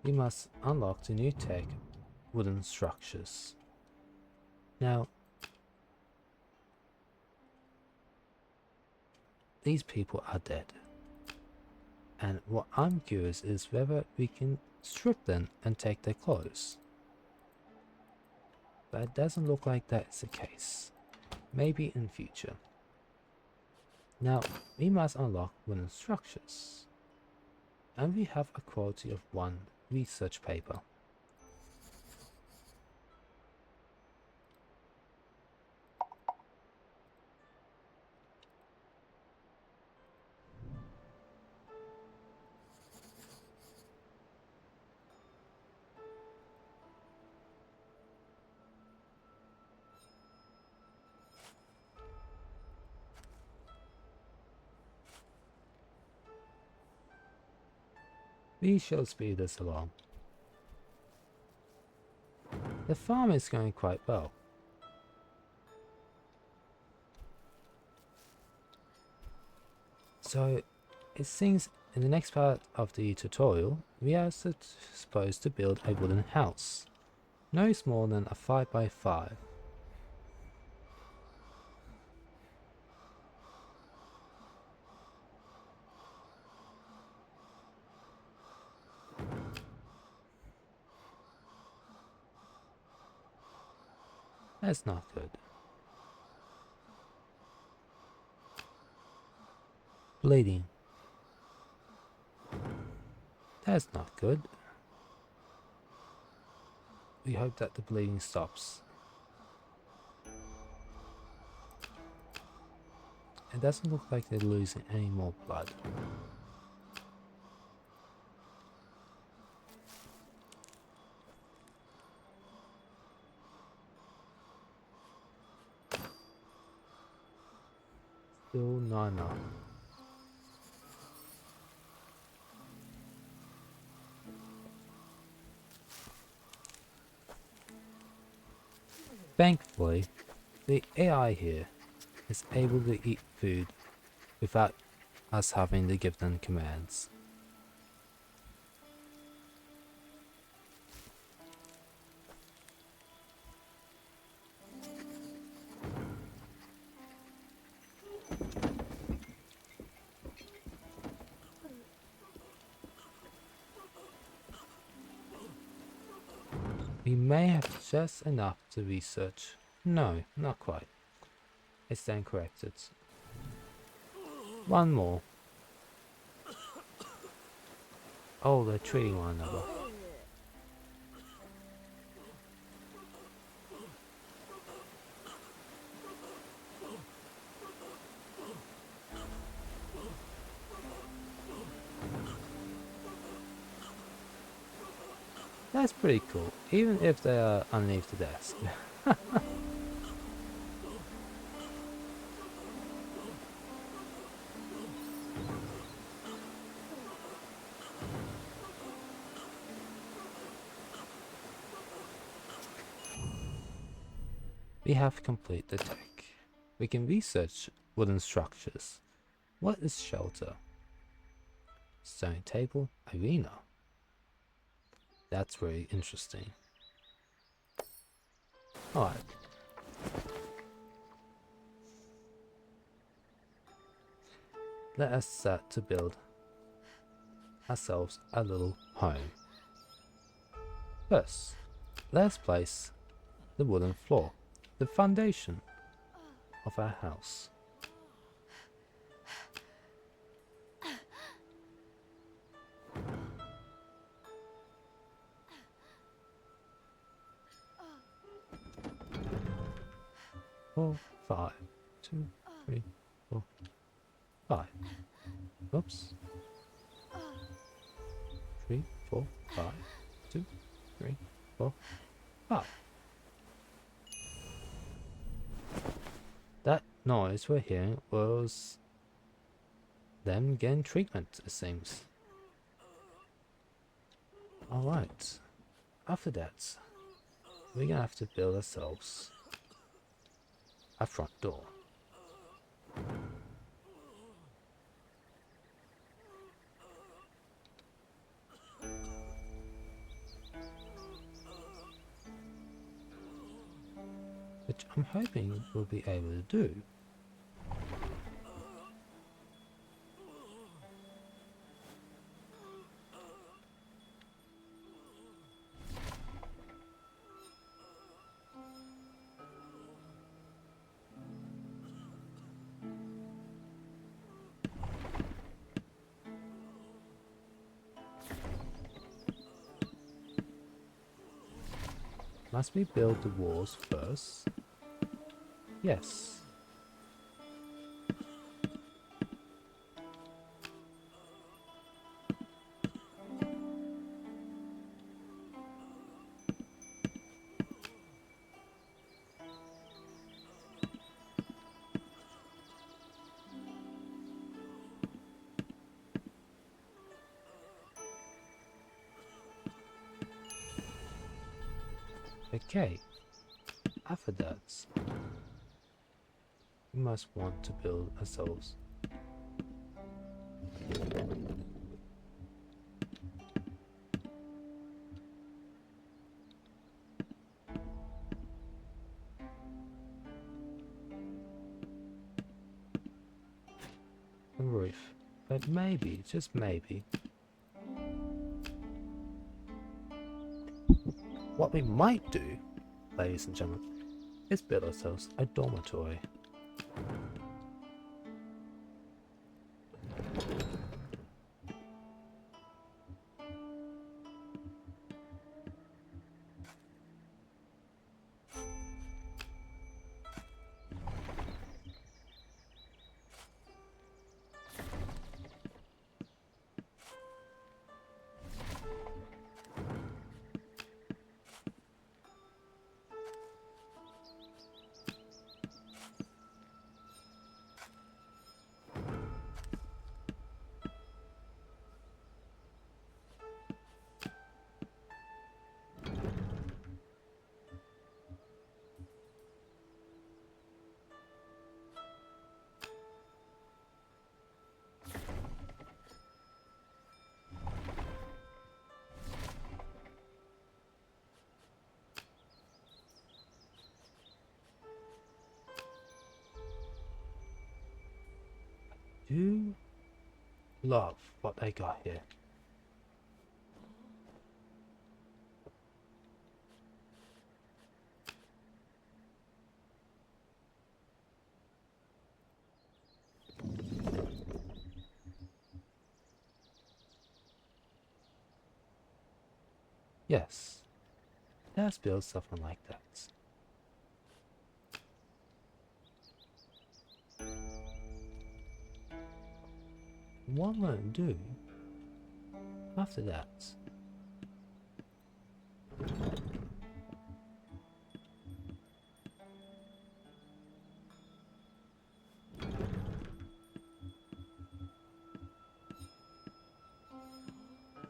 We must unlock the new tech wooden structures. Now, these people are dead. And what I'm curious is whether we can strip them and take their clothes. But it doesn't look like that's the case. Maybe in future. Now, we must unlock wooden structures. And we have a quality of 1 research paper. We shall speed this along. The farm is going quite well. So, it seems in the next part of the tutorial, we are supposed to build a wooden house. No smaller than a 5x5. That's not good. Bleeding. That's not good. We hope that the bleeding stops. It doesn't look like they're losing any more blood. Still not enough. Thankfully, the AI here is able to eat food without us having to give them commands. We may have just enough to research. No, not quite. It's then corrected. One more. Oh, they're treating one another. That's pretty cool, even if they are underneath the desk. We have completed the tech. We can research wooden structures. What is shelter? Stone table, arena. That's very interesting. Alright. Let us start to build ourselves a little home. First, let us place the wooden floor, the foundation of our house. Four, 5, 2, 3, 4, 5. Oops. 3, 4, 5, 2, 3, 4, 5. That noise we're hearing was them getting treatment, it seems. Alright. After that, we're gonna have to build ourselves a front door. Which I'm hoping we'll be able to do. Must we build the walls first? Yes. Okay. After that, we must want to build ourselves a roof. But maybe, just maybe, what we might do, ladies and gentlemen, is build ourselves a dormitory. Do love what they got here. Yes, let's build something like that. What I'm going to do after that,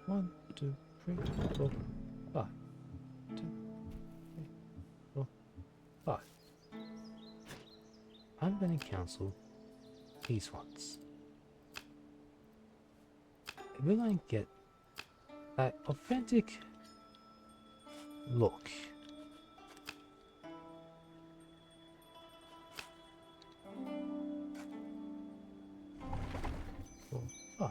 one, two, three, four, five. 2, 3, 4, 5. we cancel these ones. We're going to get that authentic look. Oh.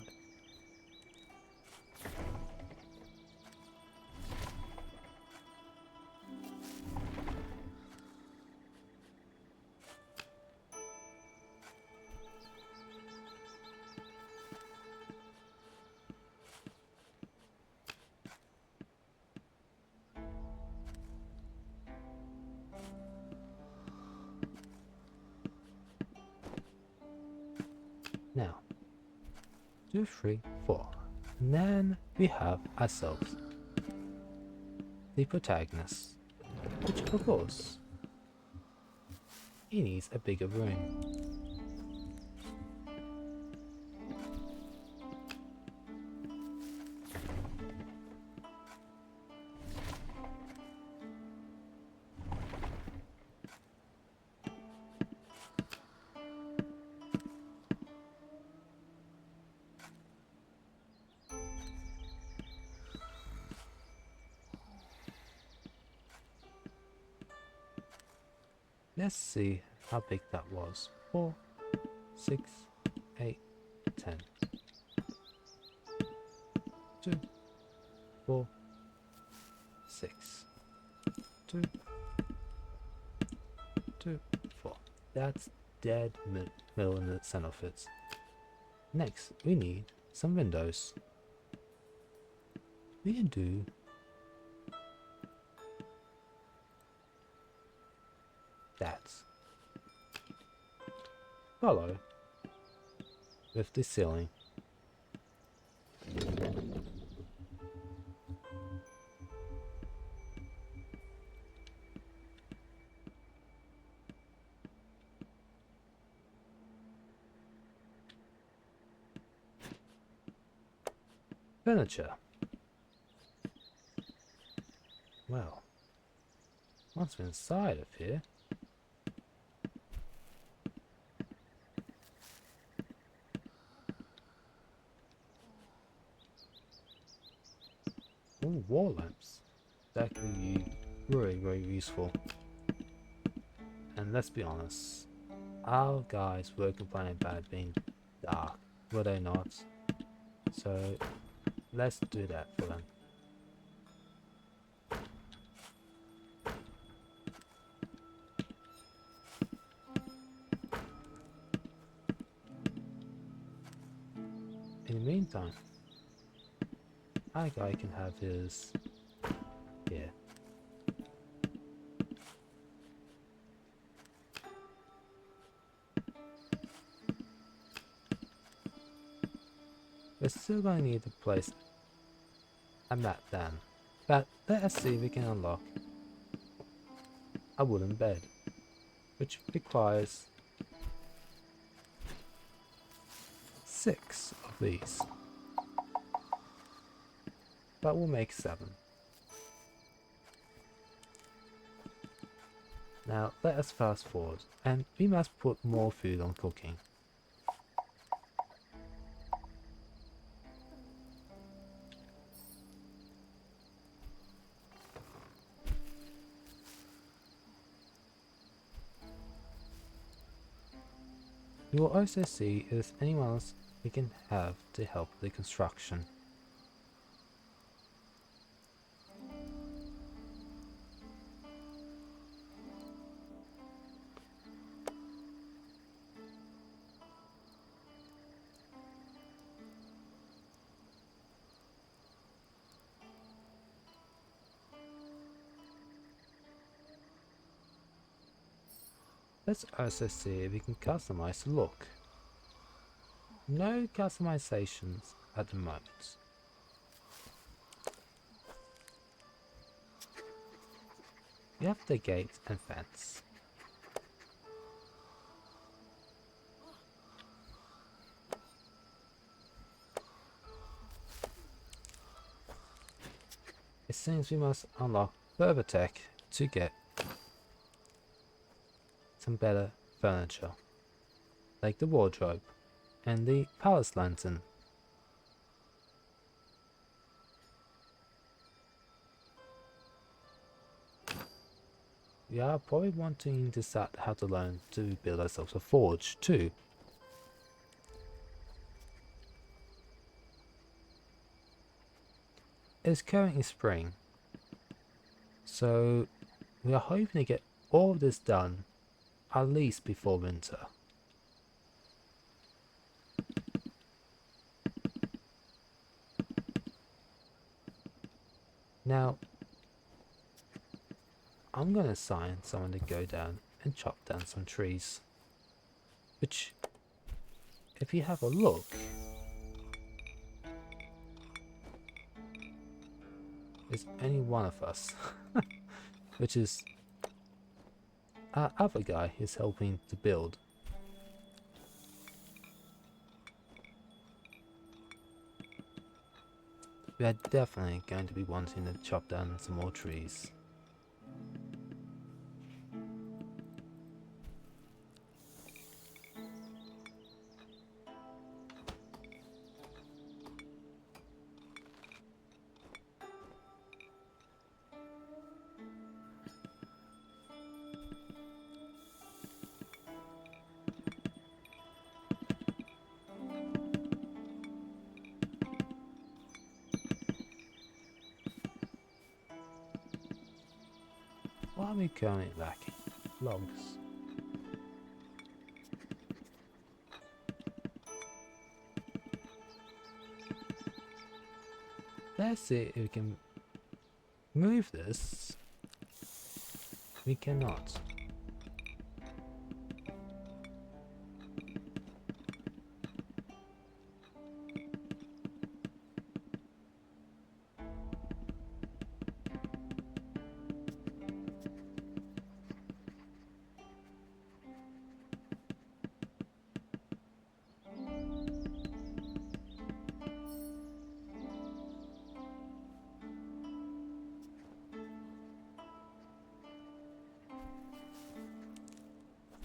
Now, 2, 3, 4. And then we have ourselves the protagonist, which of course he needs a bigger room. Let's see how big that was. 4, 6, 8, 10. 2, 4, 6. 2, 2, 4. That's dead middle in the center of it. Next, we need some windows. We can do that. Follow with the ceiling. Furniture. Well, once we're inside of here, ooh, wall lamps. That can be very useful. And let's be honest, our guys were complaining about it being dark, were they not? So let's do that for them. In the meantime, our guy can have his here. We're still going to need to place a mat down, but let us see if we can unlock a wooden bed, which requires 6 of these, but we'll make 7. Now let us fast forward, and we must put more food on cooking. We will also see if there's anyone else we can have to help the construction. Let's also see if we can customize the look. No customizations at the moment. We have the gate and fence. It seems we must unlock further tech to get some better furniture. like the wardrobe and the palace lantern. We are probably wanting to start how to learn to build ourselves a forge too. It's currently spring, so we are hoping to get all of this done at least before winter. Now, I'm going to assign someone to go down and chop down some trees. Which, if you have a look, is only one of us. Which is our other guy who's helping to build. We are definitely going to be wanting to chop down some more trees. What are we currently lacking? Logs. Let's see if we can move this. We cannot.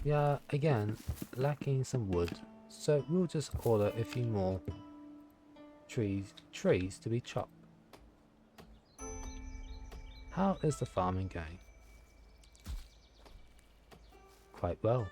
We are again lacking some wood, so we'll just order a few more trees to be chopped. How is the farming going? Quite well.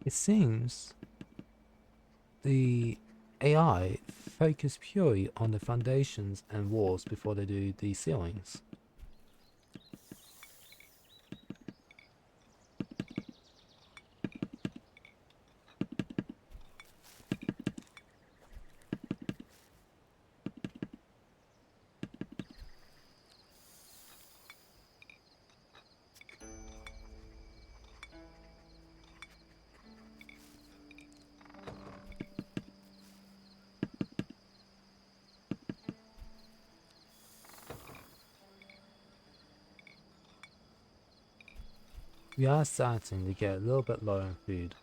It seems the AI focus purely on the foundations and walls before they do the ceilings. We are starting to get a little bit low on food.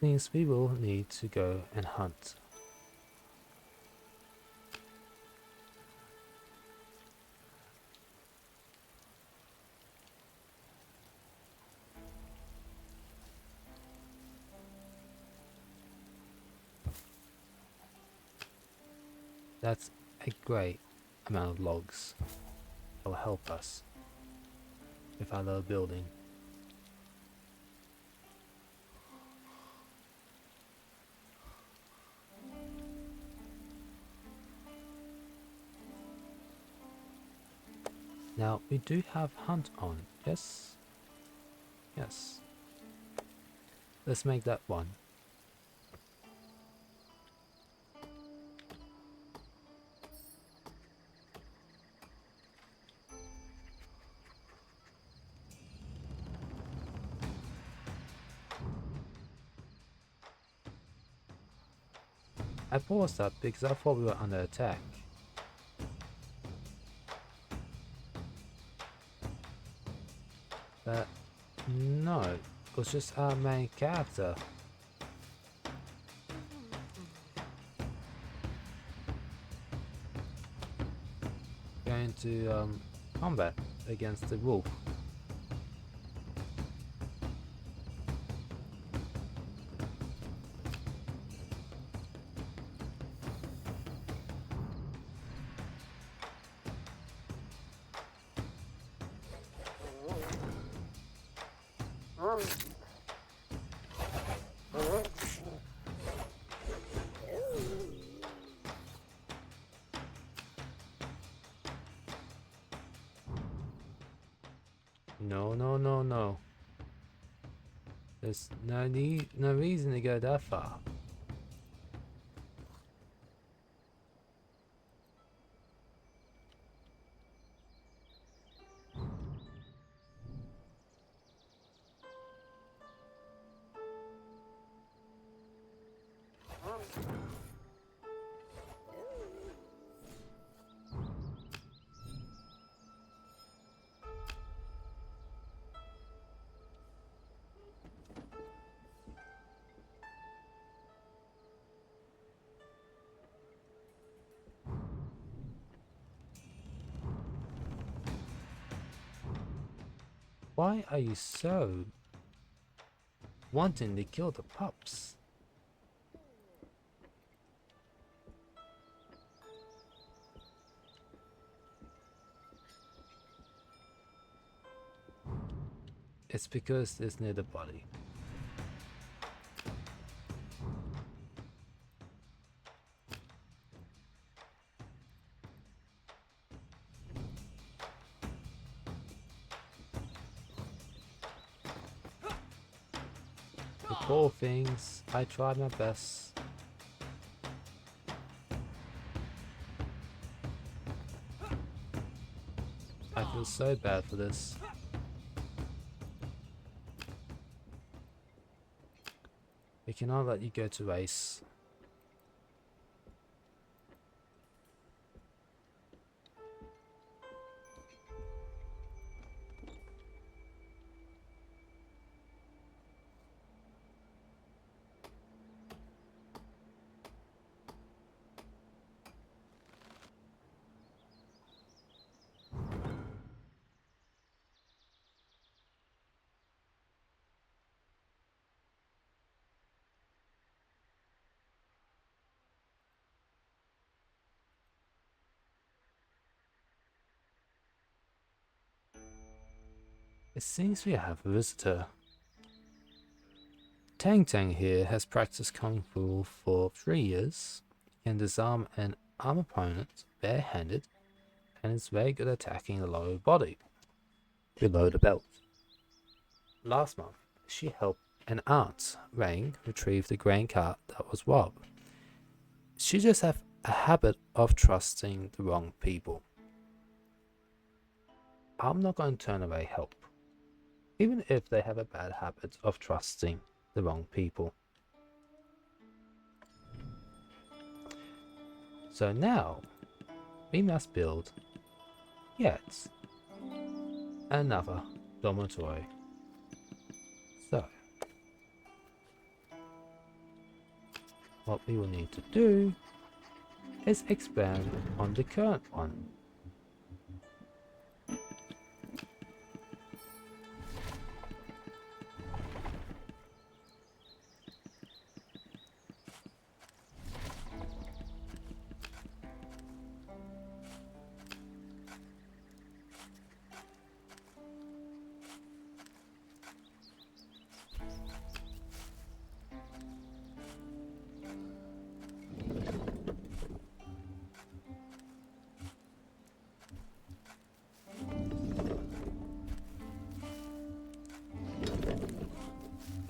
Means we will need to go and hunt. That's a great amount of logs. That will help us with our little building. Now we do have hunt on, yes? Yes. Let's make that one. I paused that because I thought we were under attack. But no, it was just our main character. Going to combat against the wolf. No. There's no need, no reason to go that far. Why are you so wanting to kill the pups? It's because it's near the body. The poor things, I tried my best. I feel so bad for this. We cannot let you go to race. It seems we have a visitor. Tang Tang here has practiced Kung Fu for 3 years, can disarm an armed opponent barehanded, and is very good at attacking the lower body below the belt. Last month, she helped an aunt, Rang, retrieve the grain cart that was robbed. She just has a habit of trusting the wrong people. I'm not going to turn away help, even if they have a bad habit of trusting the wrong people. So now, we must build yet another dormitory. So, what we will need to do is expand on the current one.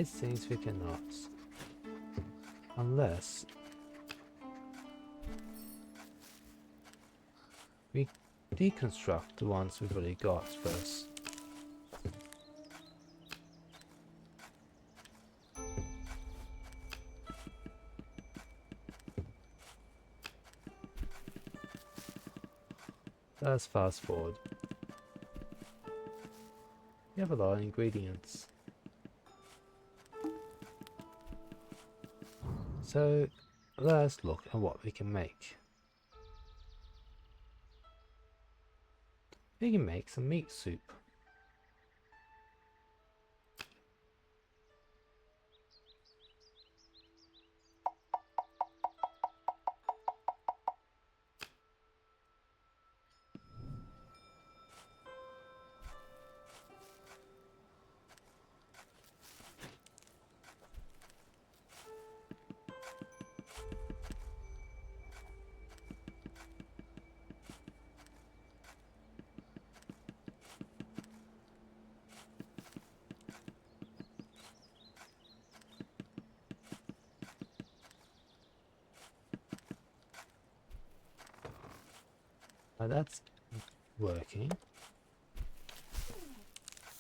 It seems we cannot. Unless we deconstruct the ones we've already got first. Let's fast forward. We have a lot of ingredients. So let's look at what we can make. We can make some meat soup. Now that's working.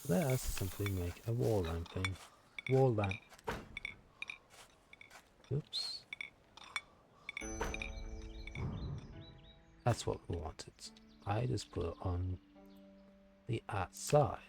Let us simply make a wall lamp thing. Wall lamp. Oops. That's what we wanted. I just put it on the outside.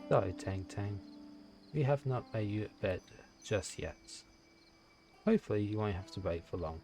Sorry, Tang Tang. We have not made you a bed just yet. Hopefully you won't have to wait for long.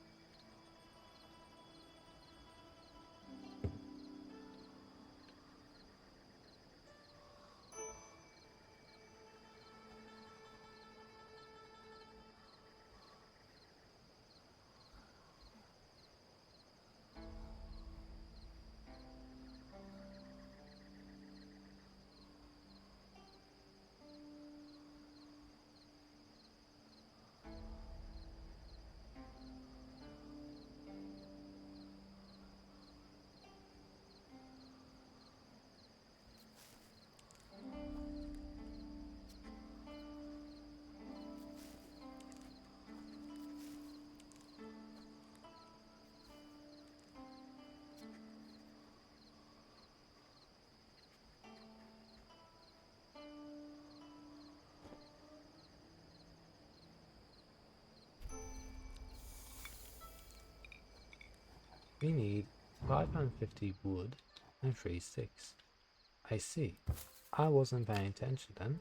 We need 550 wood and 3 sticks. I see. I wasn't paying attention then.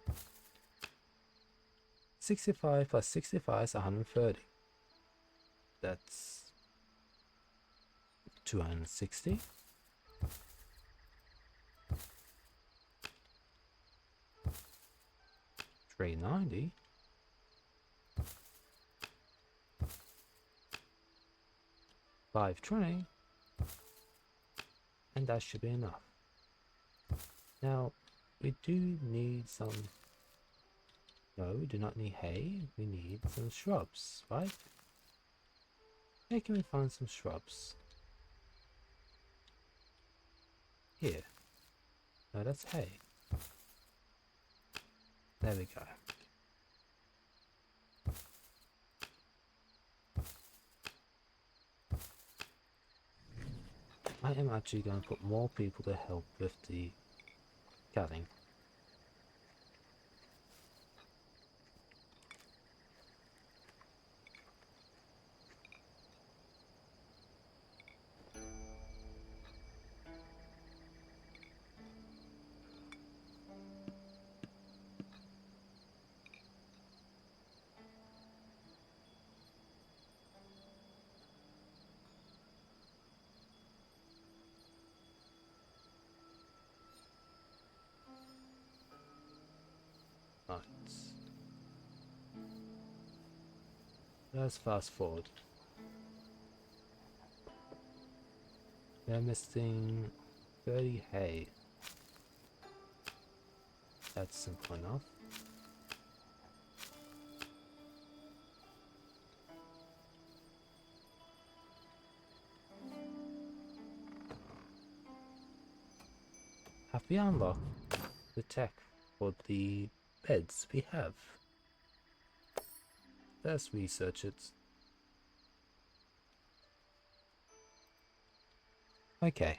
65 plus 65 is 130. That's 260. $390. $520. And that should be enough. Now, we do need some... No, we do not need hay. We need some shrubs, right? Where can we find some shrubs? Here. No, that's hay. There we go. I am actually going to put more people to help with the cutting. Right. Let's fast forward. They're missing 30 hay. That's simple enough. Have we unlocked the tech for the beds we have? Let's research it. Okay.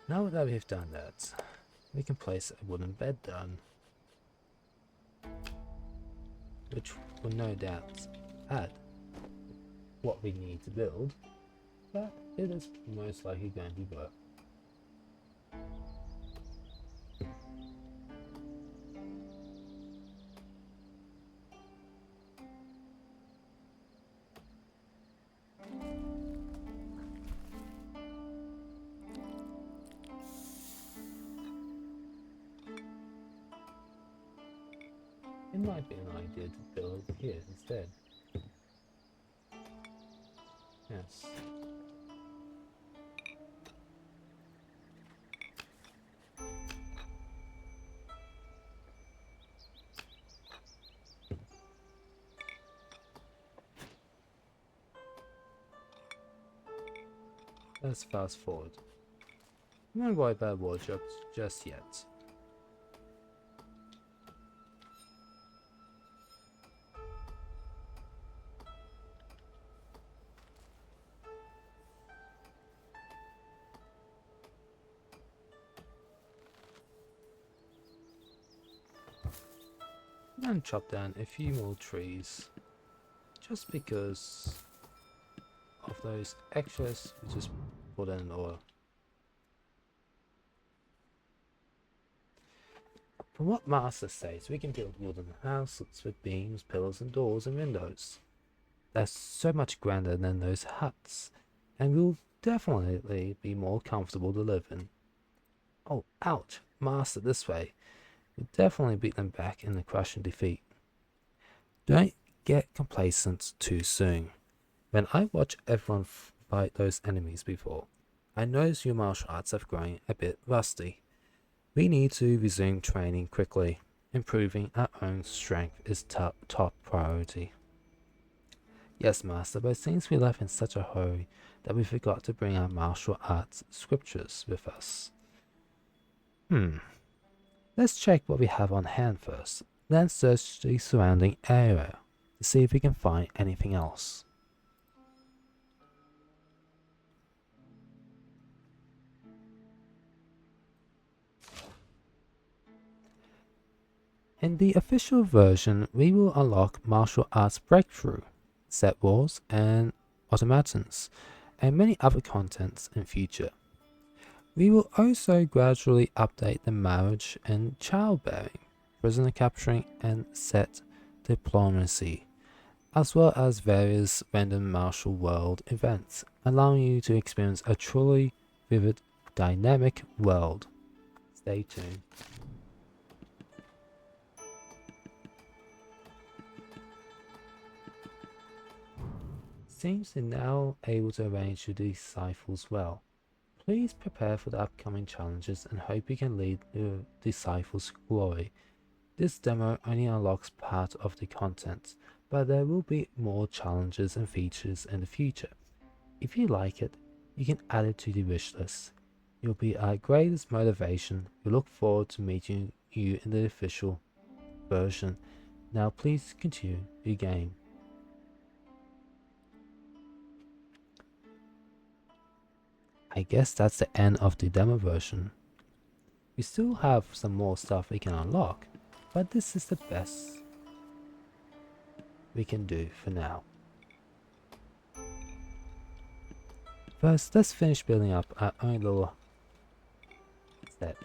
Now that we've done that, we can place a wooden bed down, which will no doubt add what we need to build, but it is most likely going to work. It might be an idea to build it here instead. Yes. Let's fast forward. Don't worry about wardrobes just yet. And chop down a few more trees, just because of those extras. We just put in oil. From what Master says, we can build wooden houses with beams, pillars, and doors and windows. That's so much grander than those huts, and will definitely be more comfortable to live in. Oh, ouch! Master, this way. We'll definitely beat them back in the crushing defeat. Don't get complacent too soon. When I watch everyone fight those enemies before, I notice your martial arts have grown a bit rusty. We need to resume training quickly. Improving our own strength is top priority. Yes, Master, but it seems we left in such a hurry that we forgot to bring our martial arts scriptures with us. Let's check what we have on hand first, then search the surrounding area to see if we can find anything else. In the official version, we will unlock martial arts breakthrough, set wars and automatons, and many other contents in future. We will also gradually update the marriage and childbearing, prisoner capturing and set diplomacy, as well as various random martial world events, allowing you to experience a truly vivid, dynamic world. Stay tuned. Seems you're now able to arrange your disciples well. Please prepare for the upcoming challenges and hope you can lead your disciples' glory. This demo only unlocks part of the content, but there will be more challenges and features in the future. If you like it, you can add it to the wish list. You'll be our greatest motivation. We look forward to meeting you in the official version. Now please continue your game. I guess that's the end of the demo version. We still have some more stuff we can unlock, but this is the best we can do for now. First, let's finish building up our own little set.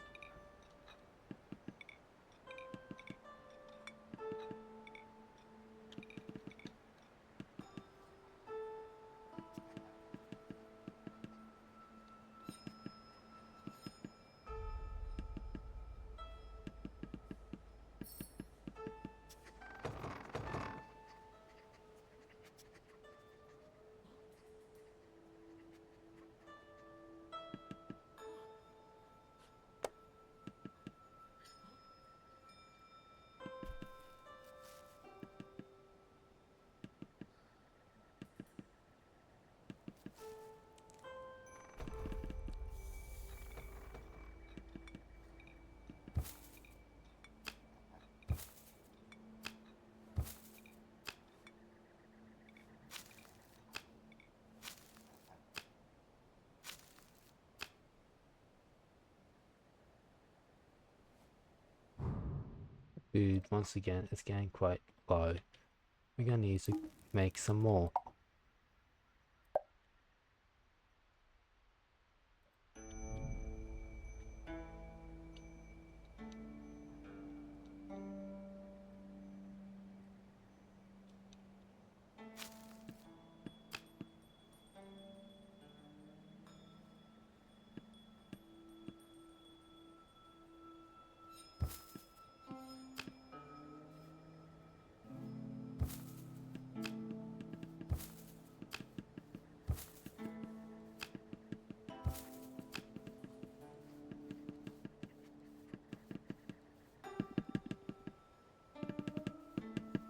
food once again is getting quite low. We're gonna need to make some more.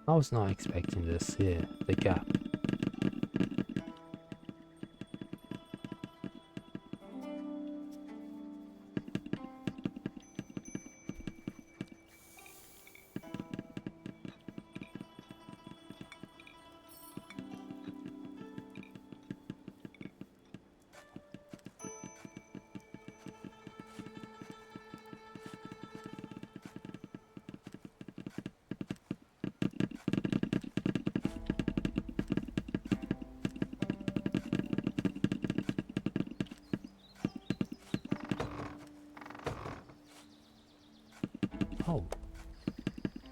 I was not expecting this here, the gap. Oh,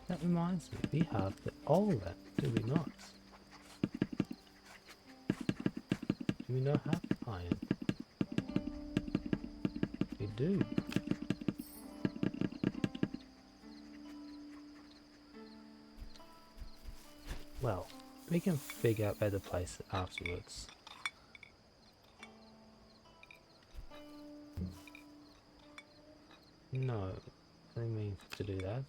that reminds me, we have the ore left, do we not? Do we not have iron? We do. Well, we can figure out better places afterwards. No, I didn't mean to do that.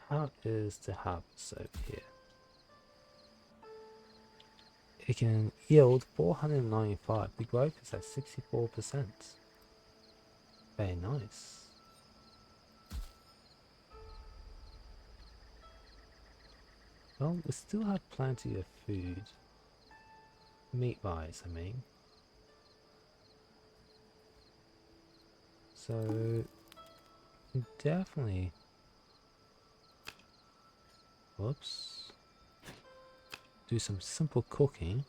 How is the harvest over here? It can yield 495. The growth is at 64%. Very nice. Well, we still have plenty of food. Meat-wise, I mean. So, definitely... Whoops. Do some simple cooking.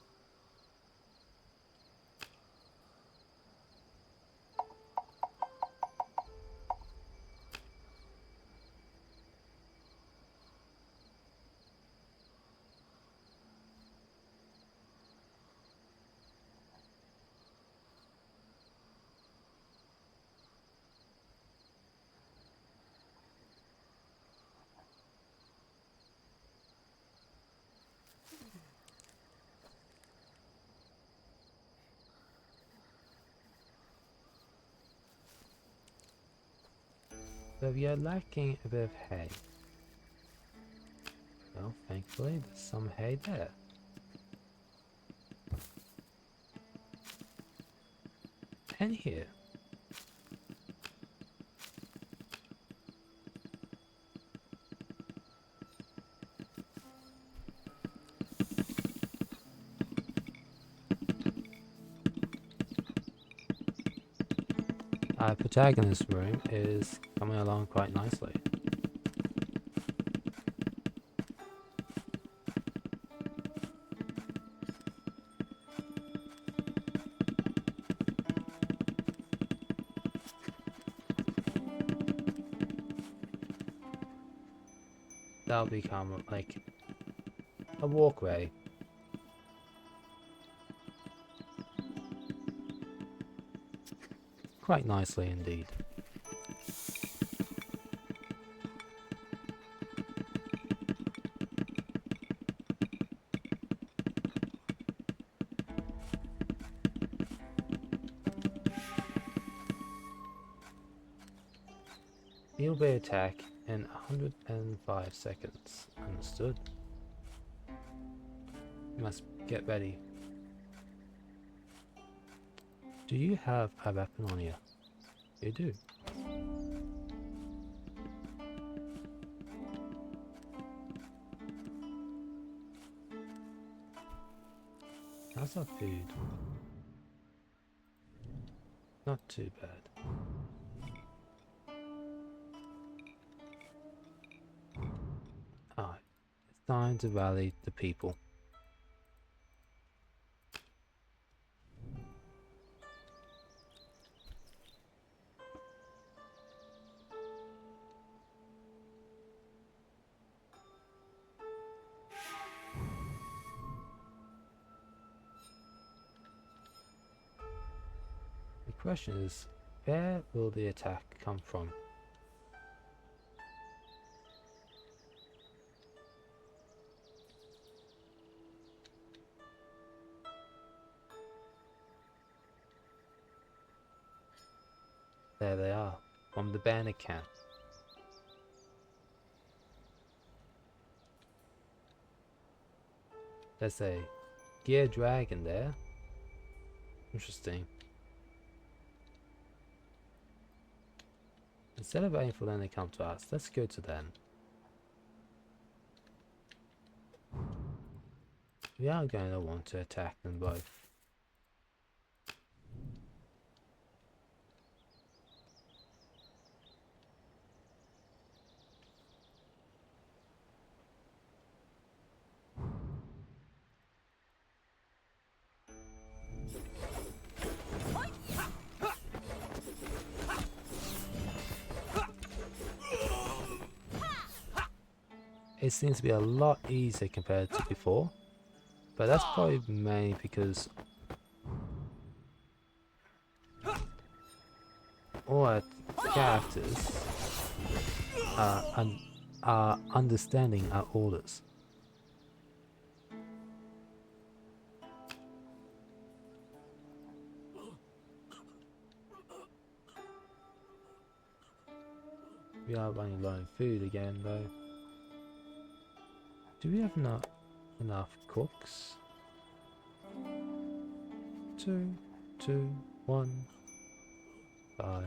So we are lacking a bit of hay. Well, thankfully there's some hay there. And here. Our protagonist room is coming along quite nicely. That'll become like a walkway. Quite nicely indeed. He'll be attack in 105 seconds. Understood. You must get ready. Do you have a weapon on you? You do. How's our food? Not too bad. Alright, it's time to rally the people. The question is, where will the attack come from? There they are, from the Bandit camp. There's a gear dragon there. Interesting. Instead of waiting for them to come to us, let's go to them. We are going to want to attack them both. It seems to be a lot easier compared to before, but that's probably mainly because all our characters are understanding our orders. We are running low on food again though. Do we have enough cooks? 2, 2, 1, 5.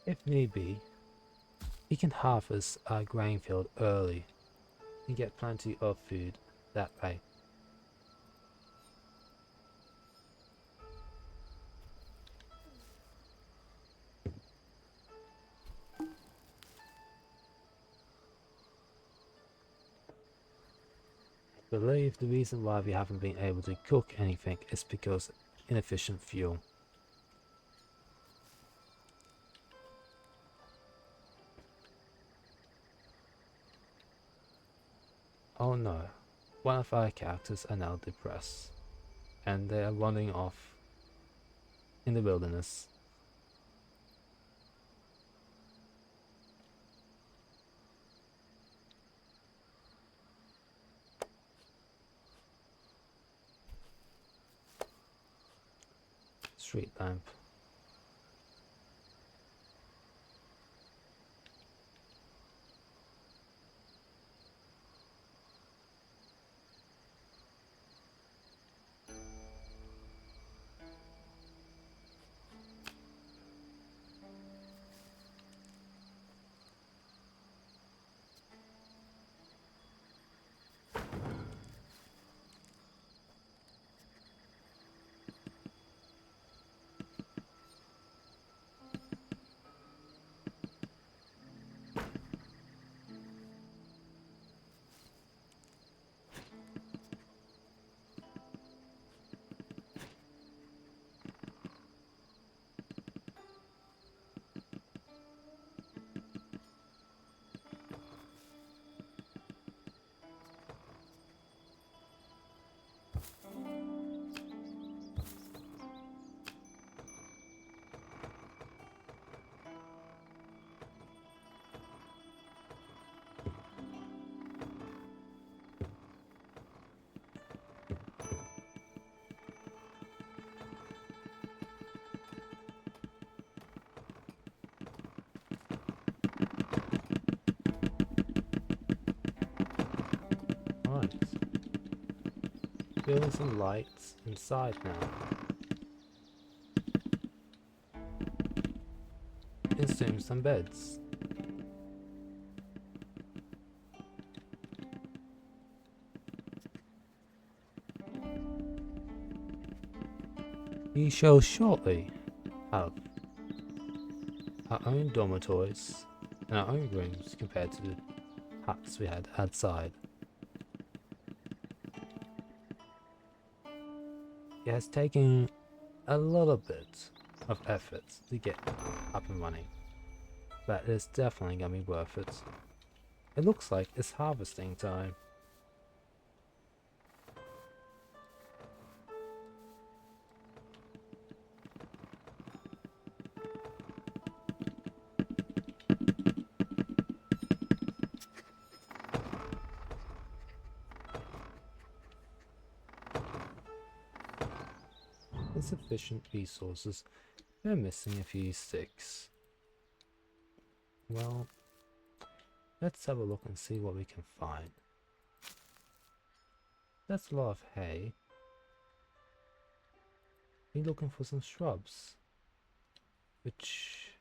If need be, we can harvest our grain field early and get plenty of food that way. I believe the reason why we haven't been able to cook anything is because inefficient fuel. Oh no, one of our characters are now depressed, and they are wandering off in the wilderness. Street lamp. feeling some lights inside now. And soon some beds. We shall shortly have our own dormitories and our own rooms compared to the huts we had outside. It has taken a little bit of effort to get up and running, but it's definitely gonna be worth it. It looks like it's harvesting time. Insufficient resources. We're missing a few sticks. Well, let's have a look and see what we can find. That's a lot of hay. We're looking for some shrubs, which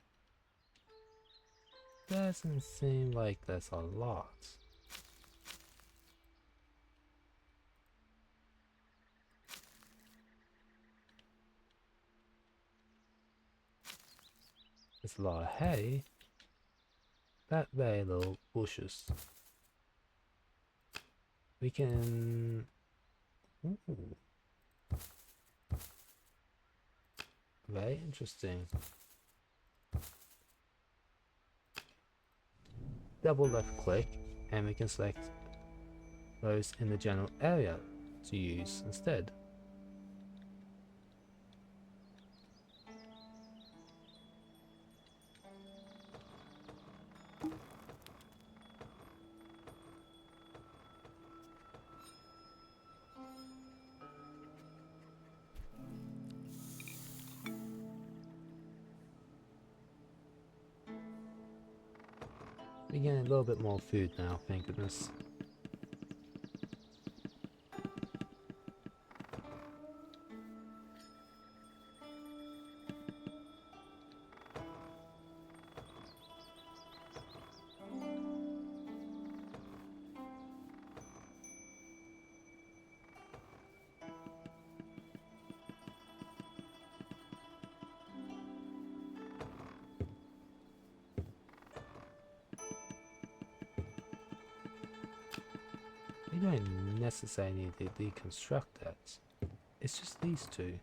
doesn't seem like there's a lot. There's a lot of hay, but very little bushes. We can... Ooh. Very interesting. Double left click and we can select those in the general area to use instead. We're getting a little bit more food now, thank goodness. We don't necessarily need to deconstruct that. It's just these two.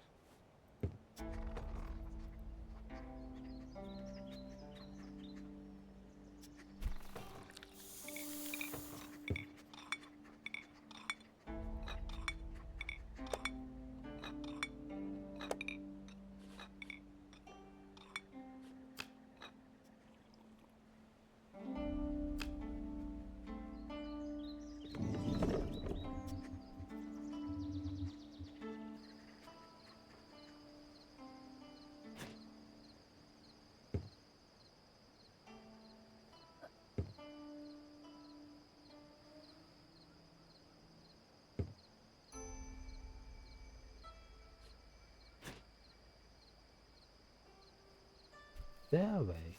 Their way.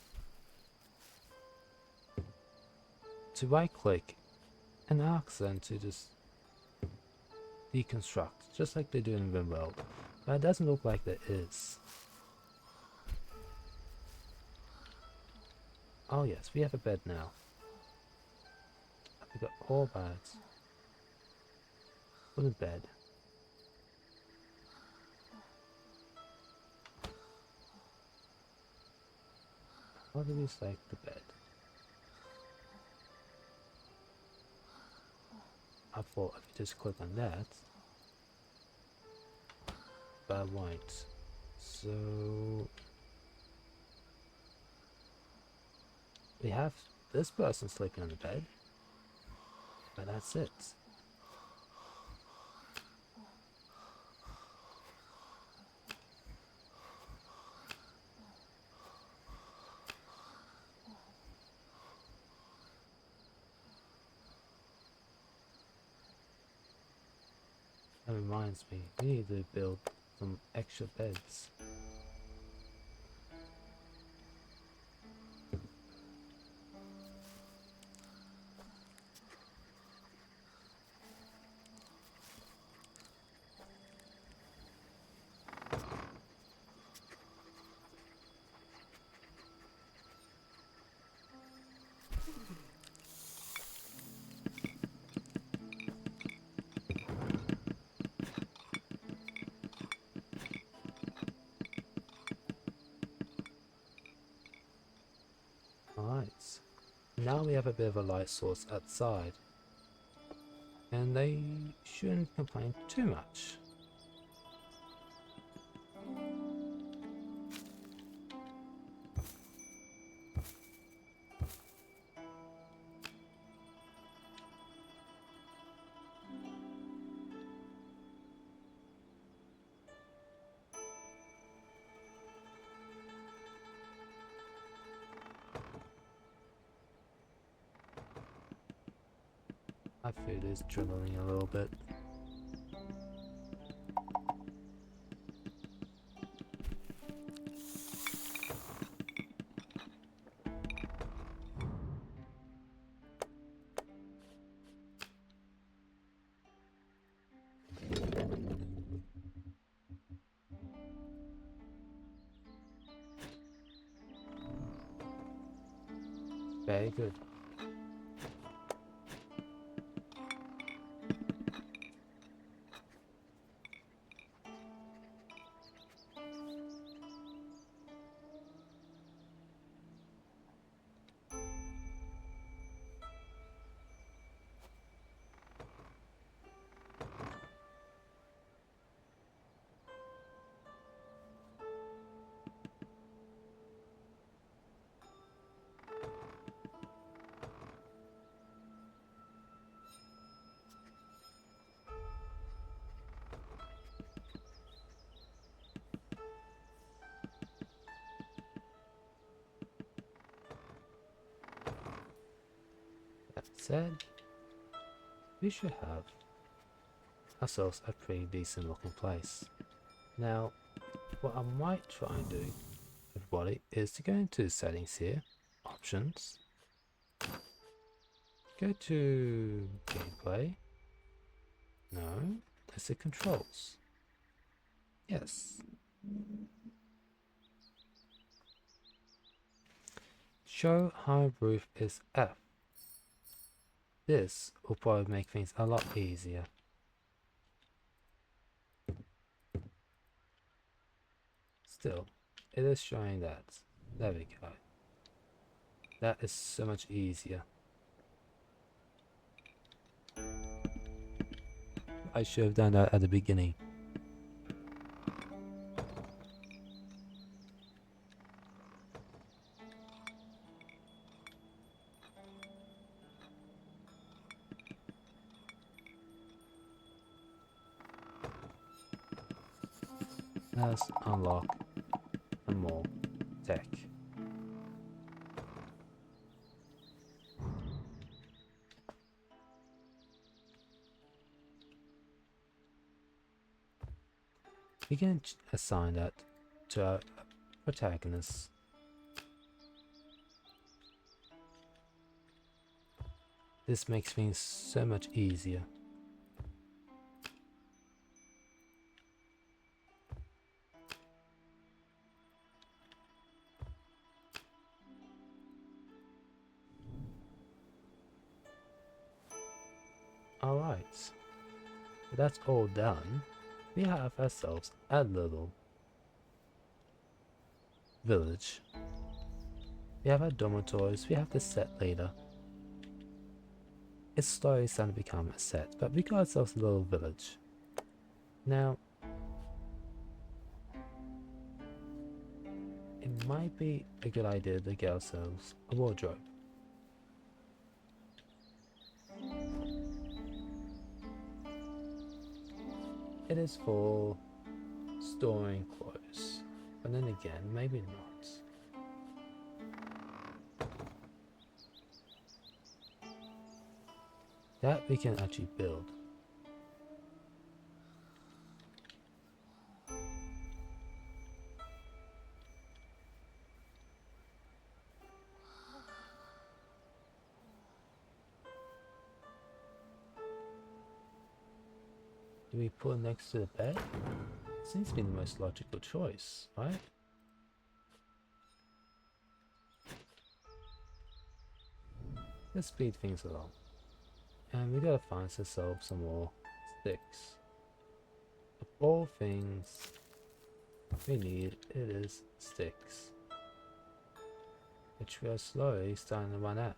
To right click and ask them to just deconstruct, just like they do in RimWorld. But it doesn't look like there is. Oh yes, we have a bed now. We got all beds. What a bed. How do we select the bed? I thought if you just click on that, but I won't. So we have this person sleeping on the bed, but that's it. That reminds me, we need to build some extra beds. Alright, now we have a bit of a light source outside, and they shouldn't complain too much. My food is dribbling a little bit. Very good. That said, we should have ourselves a pretty decent looking place. Now, what I might try and do, everybody, is to go into settings here, options, go to gameplay, no, that's the controls, yes, show high roof is F. This will probably make things a lot easier. Still, it is showing that. There we go. That is so much easier. I should have done that at the beginning. Let's unlock some more tech. We can assign that to our protagonist. This makes things so much easier. Alright, that's all done. We have ourselves a little village. We have our dormitories, we have the set later. It's slowly starting to become a set, but we got ourselves a little village. Now, it might be a good idea to get ourselves a wardrobe. It is for storing clothes, but then again, maybe not. That we can actually build. Do we put it next to the bed? Seems to be the most logical choice, right? Let's speed things along. And we gotta find ourselves some more sticks. Of all things we need, it is sticks. Which we are slowly starting to run out.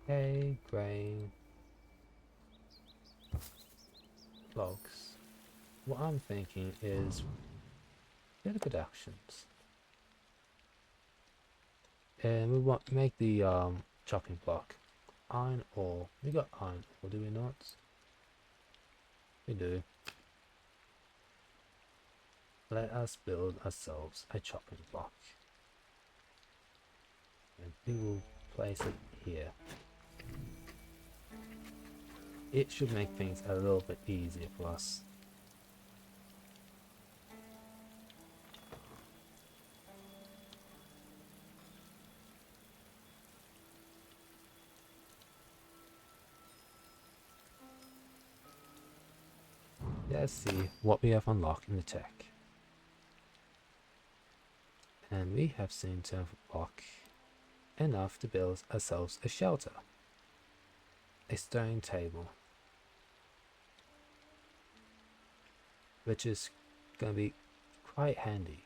Hay, grain, logs. What I'm thinking is get the productions. And we want to make the chopping block. Iron ore. We got iron ore, do we not? We do. Let us build ourselves a chopping block. And we will place it here. It should make things a little bit easier for us. Let's see what we have unlocked in the tech. And we have seen to unlock enough to build ourselves a shelter. A stone table. Which is going to be quite handy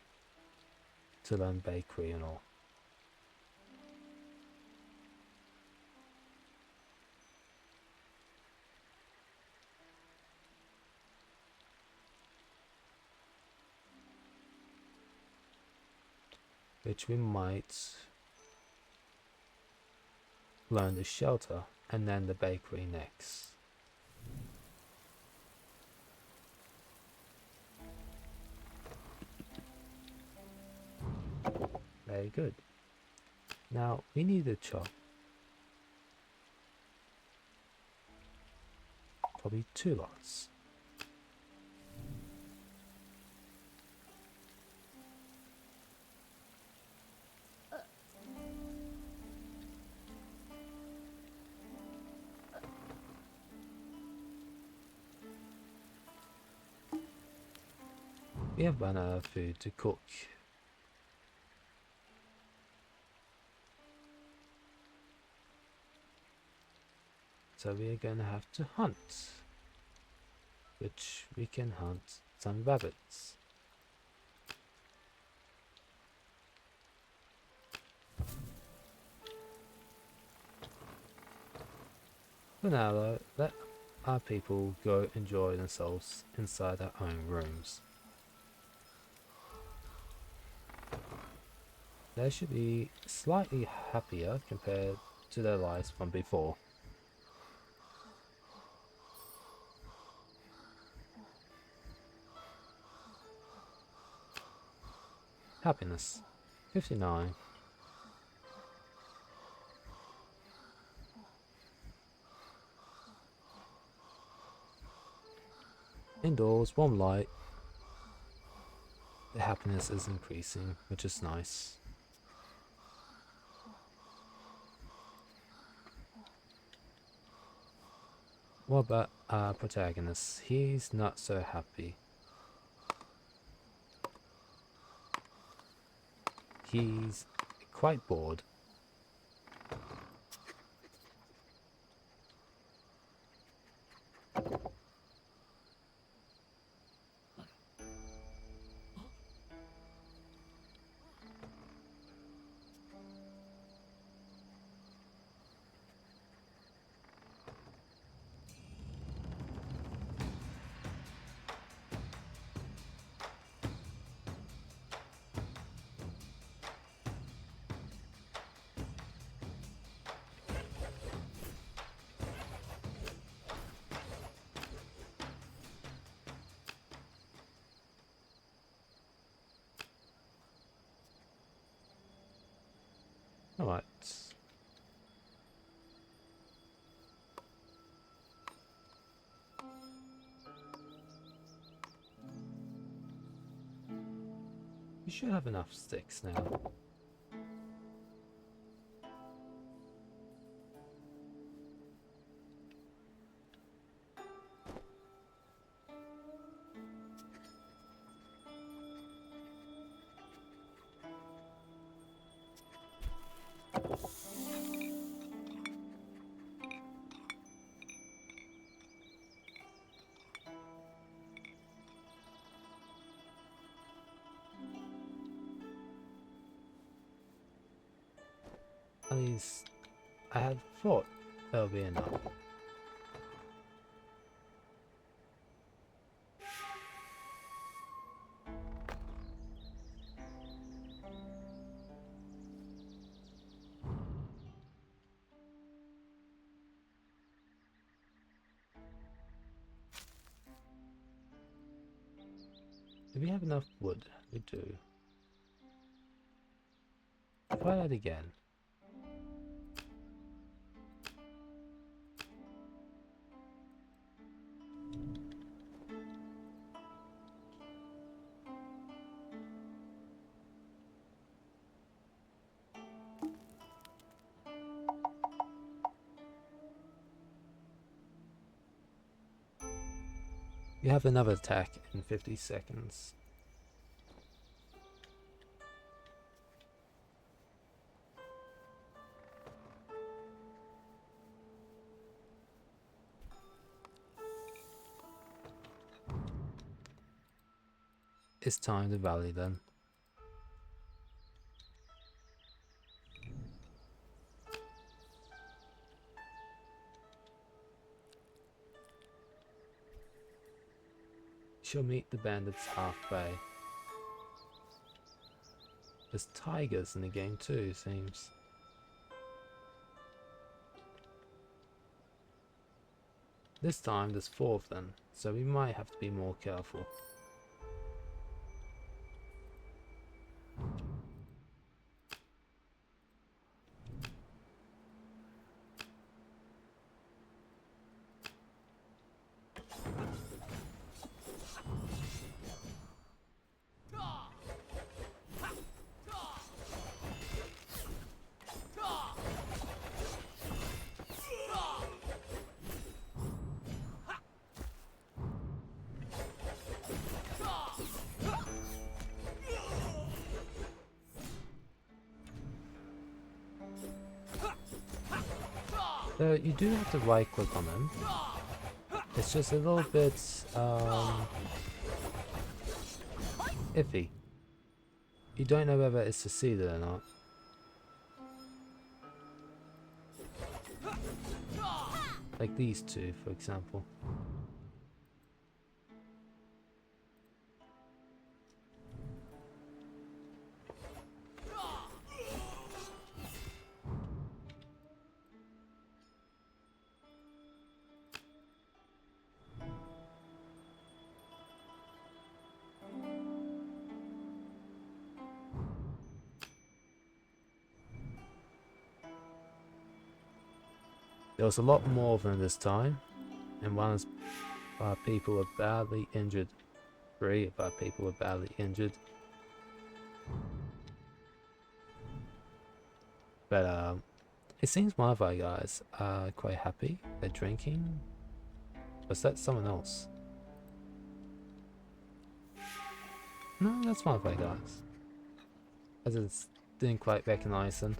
to learn bakery and all. Which we might learn the shelter and then the bakery next. Very good. Now we need to chop probably 2 lots. We have run out of food to cook. So we are going to have to hunt. Which we can hunt some rabbits. For now though, let our people go enjoy themselves inside their own rooms. They should be slightly happier compared to their lives from before. Happiness, 59. Indoors, warm light. The happiness is increasing, which is nice. What about our protagonist? He's not so happy. He's quite bored. Alright. should have enough sticks now. At least I had thought there'll be enough. Do we have enough wood? We do. Try that again. You have another attack in 50 seconds. It's time to rally then. She'll meet the bandits halfway. There's tigers in the game too, seems. This time there's 4 of them, so we might have to be more careful. So you do have to right click on them. It's just a little bit iffy. You don't know whether it's succeeded or not. Like these two, for example. There was a lot more of them this time, and one of our people were badly injured. 3 of our people were badly injured. But it seems one of our guys are quite happy. They're drinking. Was that someone else? No, that's one of our guys. I just didn't quite recognize them.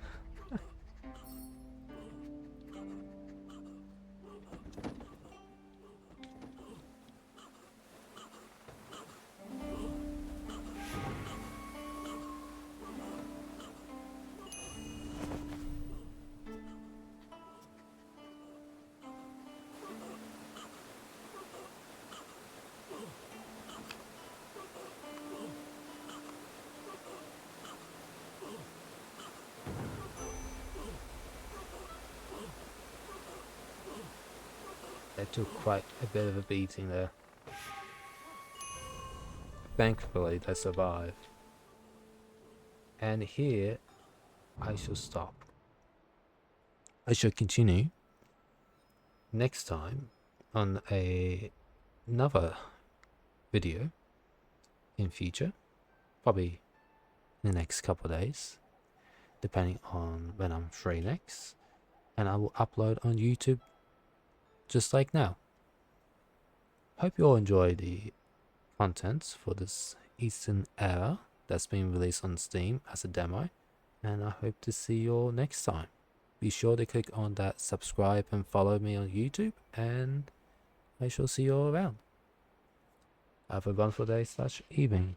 They took quite a bit of a beating there. Thankfully, they survived. And here, I shall stop. I shall continue next time on another video in future. Probably in the next couple of days, depending on when I'm free next, and I will upload on YouTube just like now. Hope you all enjoy the contents for this Eastern Era that's been released on Steam as a demo, and I hope to see you all next time. Be sure to click on that subscribe and follow me on YouTube, and I shall see you all around. Have a wonderful day / evening.